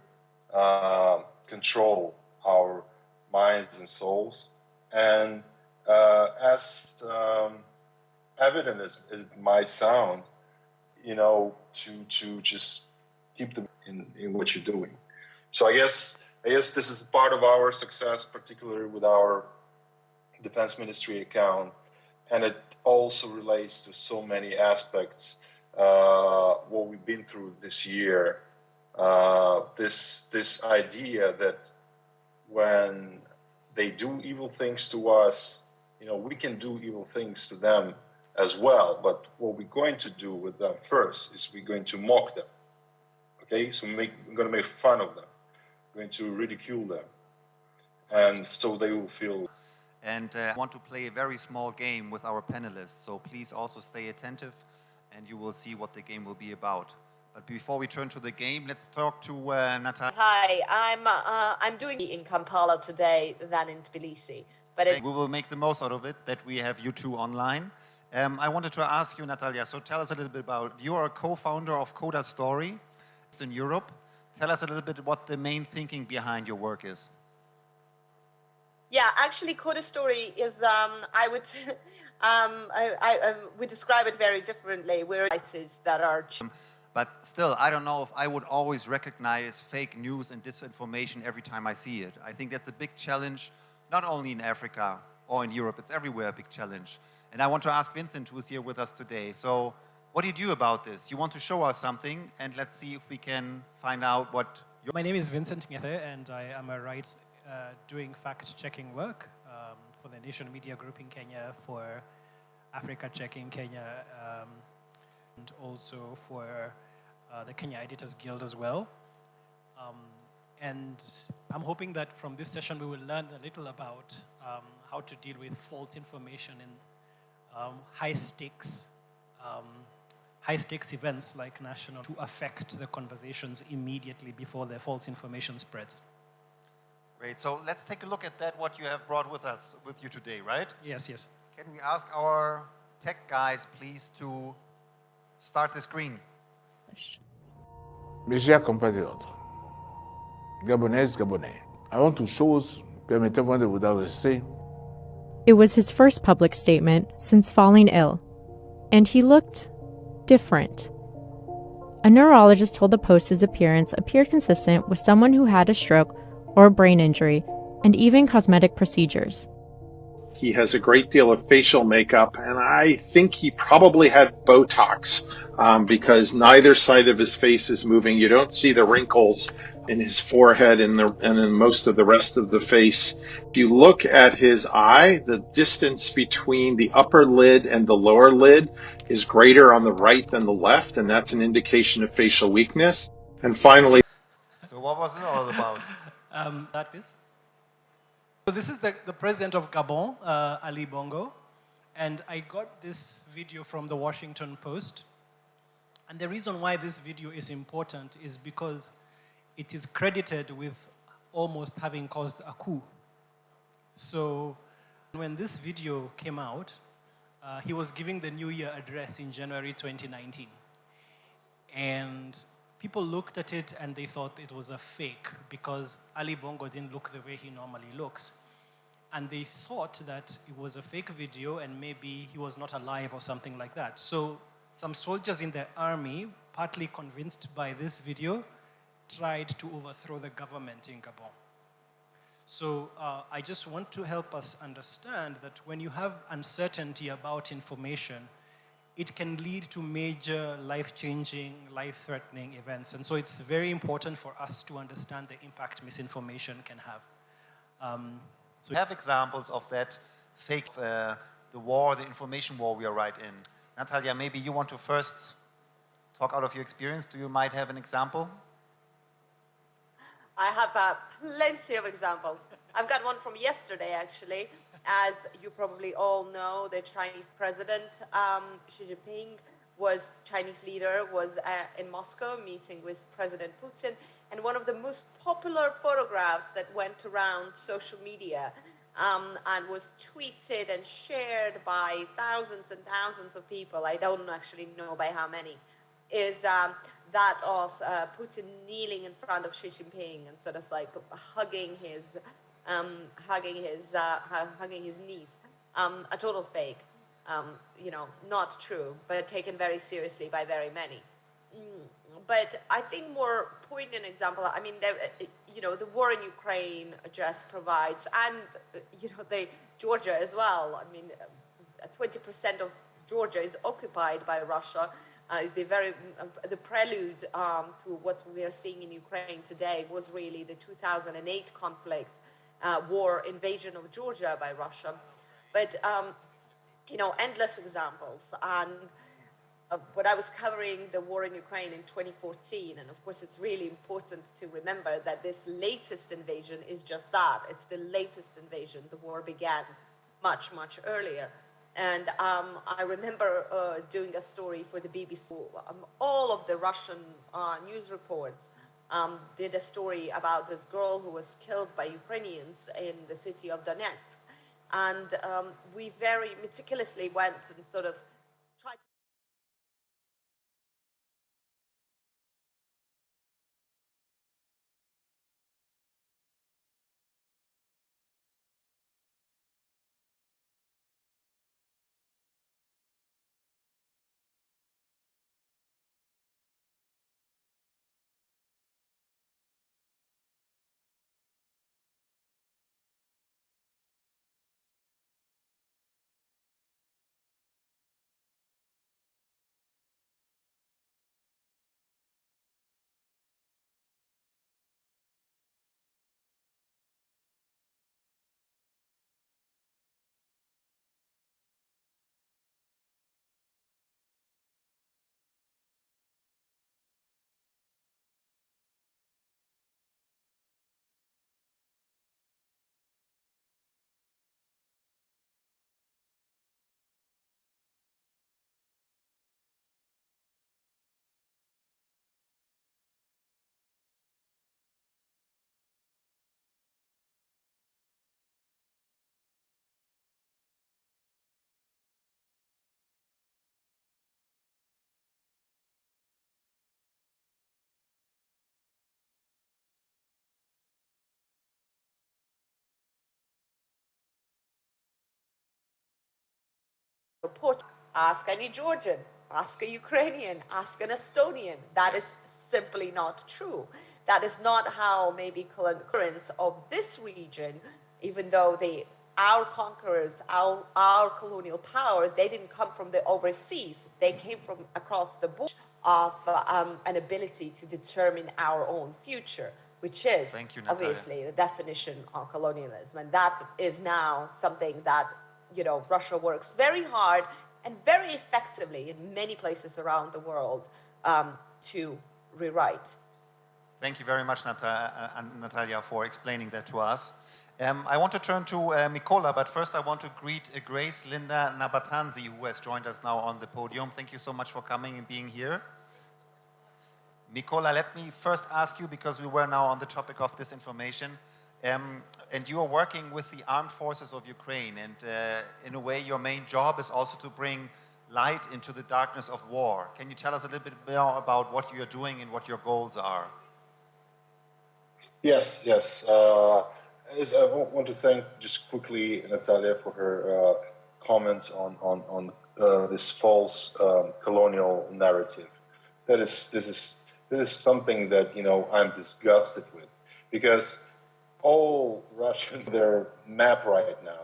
control our minds and souls. And as evident as it might sound, to just keep them in what you're doing. So I guess this is part of our success, particularly with our Defense Ministry account, and it also relates to so many aspects. What we've been through this year, this idea that when they do evil things to us, we can do evil things to them as well. But what we're going to do with them first is we're going to mock them. Okay, so we're going to make fun of them. We're going to ridicule them, and so they will feel. And I want to play a very small game with our panelists, so please also stay attentive, and you will see what the game will be about. But before we turn to the game, let's talk to Natalia. Hi, I'm doing it in Kampala today than in Tbilisi. But We will make the most out of it, that we have you two online. I wanted to ask you, Natalia, so tell us a little bit about, you are a co-founder of Coda Story in Europe. Tell us a little bit what the main thinking behind your work is. yeah, actually, Coda Story is, we describe it very differently. We're devices that are. But still, I don't know if I would always recognize fake news and disinformation every time I see it. I think that's a big challenge, not only in Africa or in Europe, it's everywhere a big challenge. And I want to ask Vincent, who's here with us today. So what do you do about this? You want to show us something, and let's see if we can find out what... My name is Vincent Ngethe, and I am a writer doing fact-checking work for the Nation Media Group in Kenya, for Africa Check in Kenya, and also for the Kenya Editors Guild as well. And I'm hoping that from this session we will learn a little about how to deal with false information in high-stakes events like national, to affect the conversations immediately before the false information spreads. Great, so let's take a look at that, what you have brought with you today, right? Yes, yes. Can we ask our tech guys, please, to start the screen? Mes chers compatriotes, Gabonaises, Gabonais, avant toute chose, permettez-moi de vous adresser. It was his first public statement since falling ill, and he looked different. A neurologist told the Post his appearance appeared consistent with someone who had a stroke or a brain injury, and even cosmetic procedures. He has a great deal of facial makeup, and I think he probably had Botox because neither side of his face is moving. You don't see the wrinkles in his forehead and in most of the rest of the face. If you look at his eye, the distance between the upper lid and the lower lid is greater on the right than the left, and that's an indication of facial weakness. And finally, so what was it all about? That is. So this is the president of Gabon, Ali Bongo, and I got this video from the Washington Post. And the reason why this video is important is because it is credited with almost having caused a coup. So when this video came out, he was giving the New Year address in January 2019. And people looked at it and they thought it was a fake because Ali Bongo didn't look the way he normally looks. And they thought that it was a fake video and maybe he was not alive or something like that. So some soldiers in the army, partly convinced by this video, tried to overthrow the government in Gabon. So I just want to help us understand that when you have uncertainty about information, it can lead to major life-changing, life-threatening events. And so it's very important for us to understand the impact misinformation can have. So we have examples of that fake, the war, the information war we are right in. Natalia, maybe you want to first talk out of your experience. Do you might have an example? I have plenty of examples. I've got one from yesterday, actually. As you probably all know, the Chinese president, Xi Jinping, Chinese leader, was in Moscow meeting with President Putin. And one of the most popular photographs that went around social media and was tweeted and shared by thousands and thousands of people, I don't actually know by how many, is that of Putin kneeling in front of Xi Jinping and sort of like hugging his knees. A total fake, you know, not true, but taken very seriously by very many. But I think more poignant example, I mean, you know, the war in Ukraine just provides, and, you know, Georgia as well. I mean, 20% of Georgia is occupied by Russia. The prelude to what we are seeing in Ukraine today was really the 2008 conflict, invasion of Georgia by Russia. But, you know, endless examples. And when I was covering the war in Ukraine in 2014, and of course it's really important to remember that this latest invasion is just that. It's the latest invasion. The war began much, much earlier. And I remember doing a story for the BBC. All of the Russian news reports did a story about this girl who was killed by Ukrainians in the city of Donetsk. And we very meticulously went and sort of tried to... Ask any Georgian, ask a Ukrainian, ask an Estonian. That is simply not true. That is not how maybe currents of this region, even though they our conquerors, our colonial power, they didn't come from the overseas. They came from across the border of an ability to determine our own future, which is Thank you, Natalia. obviously the definition of colonialism. And that is now something that, Russia works very hard and very effectively in many places around the world to rewrite. Thank you very much, Natalia, for explaining that to us. I want to turn to Mikola, but first I want to greet Grace Linda Nabatanzi, who has joined us now on the podium. Thank you so much for coming and being here. Mikola, let me first ask you, because we were now on the topic of disinformation, and you are working with the armed forces of Ukraine, and in a way your main job is also to bring light into the darkness of war. Can you tell us a little bit more about what you are doing and what your goals are? Yes. I want to thank just quickly Natalia for her comment on this false colonial narrative. This is something that I'm disgusted with, because all Russian, their map right now,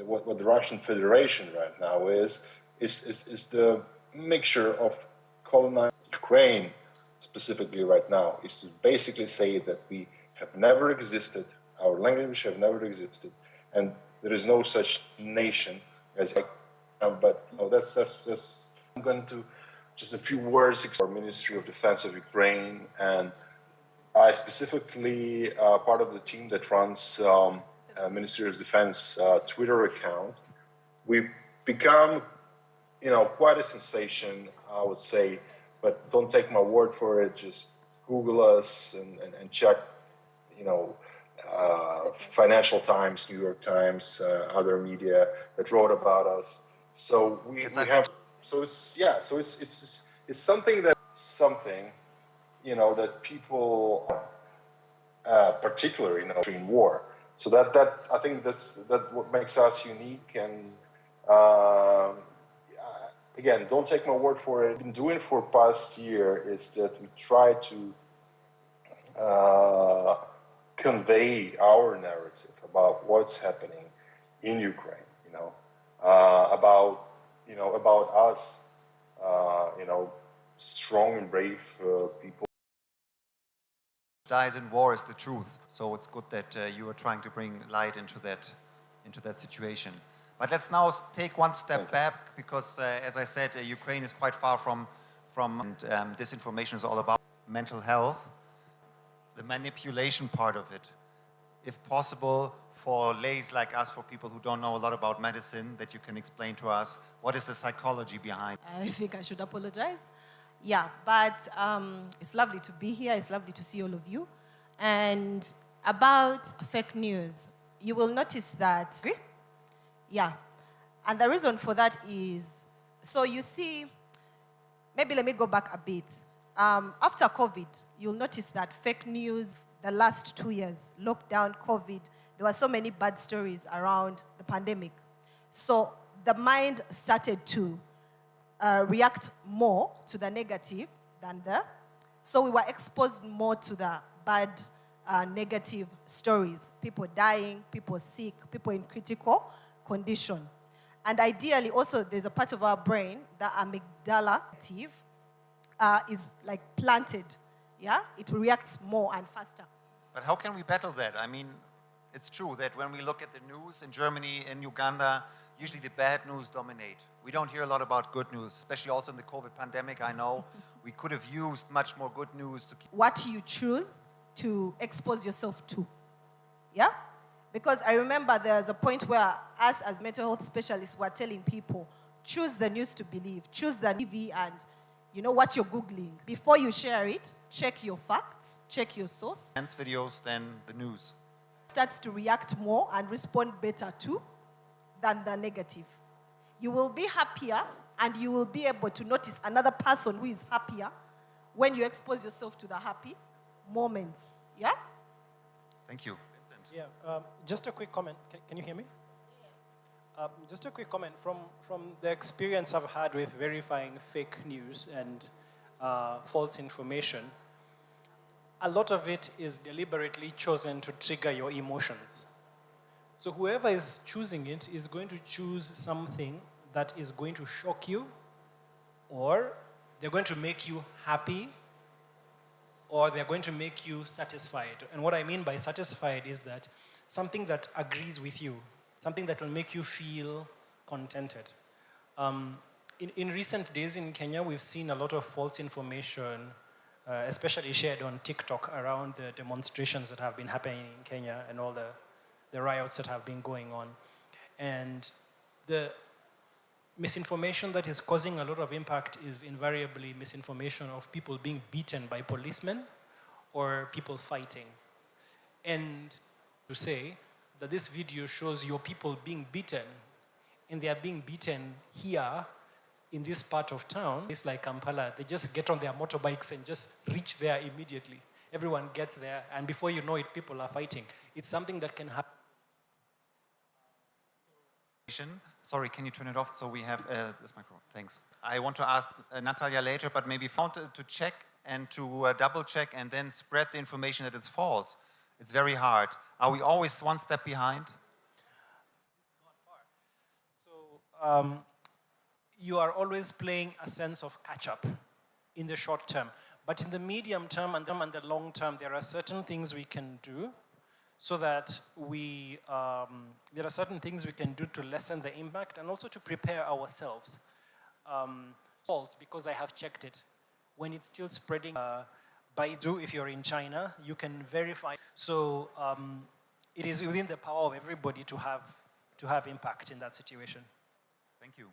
what the Russian Federation right now is the mixture of colonized Ukraine specifically right now, is to basically say that we have never existed, our language have never existed, and there is no such nation as but that's I'm going to just a few words for Ministry of Defense of Ukraine, and I specifically part of the team that runs Ministry of Defense Twitter account. We've become quite a sensation, I would say, but don't take my word for it. Just Google us and check, Financial Times, New York Times, other media that wrote about us. So we have. So it's something that that people, particularly in war. So that I think that's what makes us unique. And again, don't take my word for it. Been doing for past year is that we try to convey our narrative about what's happening in Ukraine. About us, strong and brave people. Dies in war is the truth. So it's good that you are trying to bring light into that situation. But let's now take one step back, because as I said, Ukraine is quite far from disinformation is all about mental health, the manipulation part of it. If possible, for lays like us, for people who don't know a lot about medicine, that you can explain to us, what is the psychology behind? I think I should apologize. Yeah, but it's lovely to be here. It's lovely to see all of you. And about fake news, you will notice that, yeah, and the reason for that is, so you see, maybe let me go back a bit. After COVID, you'll notice that fake news, the last 2 years, lockdown, COVID, there were so many bad stories around the pandemic. So the mind started to react more to the negative than so we were exposed more to the bad, negative stories. People dying, people sick, people in critical condition. And ideally, also, there's a part of our brain, the amygdala, is like planted. Yeah, it reacts more and faster. But how can we battle that? I mean, it's true that when we look at the news in Germany, in Uganda, usually the bad news dominate. We don't hear a lot about good news, especially also in the COVID pandemic. I know we could have used much more good news to keep. What you choose to expose yourself to, yeah? Because I remember there's a point where us as mental health specialists were telling people, choose the news to believe, choose the TV and what you're Googling. Before you share it, check your facts, check your source. Videos than the news. Starts to react more and respond better to than the negative. You will be happier and you will be able to notice another person who is happier when you expose yourself to the happy moments. Yeah? Thank you. Yeah, just a quick comment. Can you hear me? Just a quick comment from the experience I've had with verifying fake news and false information. A lot of it is deliberately chosen to trigger your emotions. So whoever is choosing it is going to choose something that is going to shock you, or they're going to make you happy, or they're going to make you satisfied. And what I mean by satisfied is that something that agrees with you, something that will make you feel contented. In recent days in Kenya, we've seen a lot of false information, especially shared on TikTok, around the demonstrations that have been happening in Kenya and all the riots that have been going on. And the misinformation that is causing a lot of impact is invariably misinformation of people being beaten by policemen or people fighting. And to say that this video shows your people being beaten, and they are being beaten here in this part of town, it's like Kampala, they just get on their motorbikes and just reach there immediately. Everyone gets there, and before you know it, people are fighting. It's something that can happen. Sorry, can you turn it off so we have this microphone? Thanks. I want to ask Natalia later, but maybe found to check and to double check and then spread the information that it's false. It's very hard. Are we always one step behind? So you are always playing a sense of catch-up in the short term. But in the medium term and the long term, there are certain things we can do so that there are certain things we can do to lessen the impact and also to prepare ourselves. False, because I have checked it. When it's still spreading, Baidu, if you're in China, you can verify. So it is within the power of everybody to have impact in that situation. Thank you.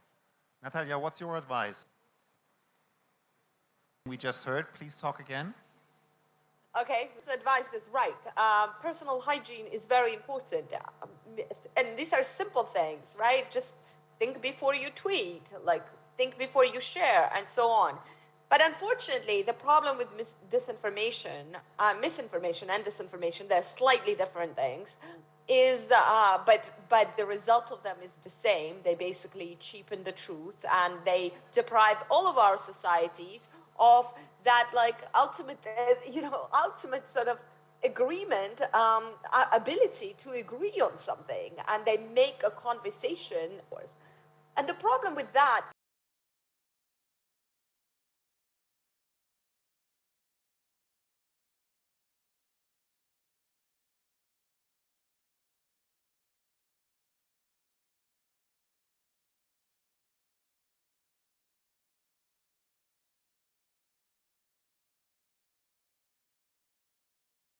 Natalia, what's your advice? We just heard, please talk again. Okay, this advice is right. Personal hygiene is very important. And these are simple things, right? Just think before you tweet, like think before you share, and so on. But unfortunately, the problem with misinformation and disinformation, they're slightly different things, is, but the result of them is the same. They basically cheapen the truth, and they deprive all of our societies of that, like, ultimate sort of agreement, ability to agree on something, and they make a conversation. And the problem with that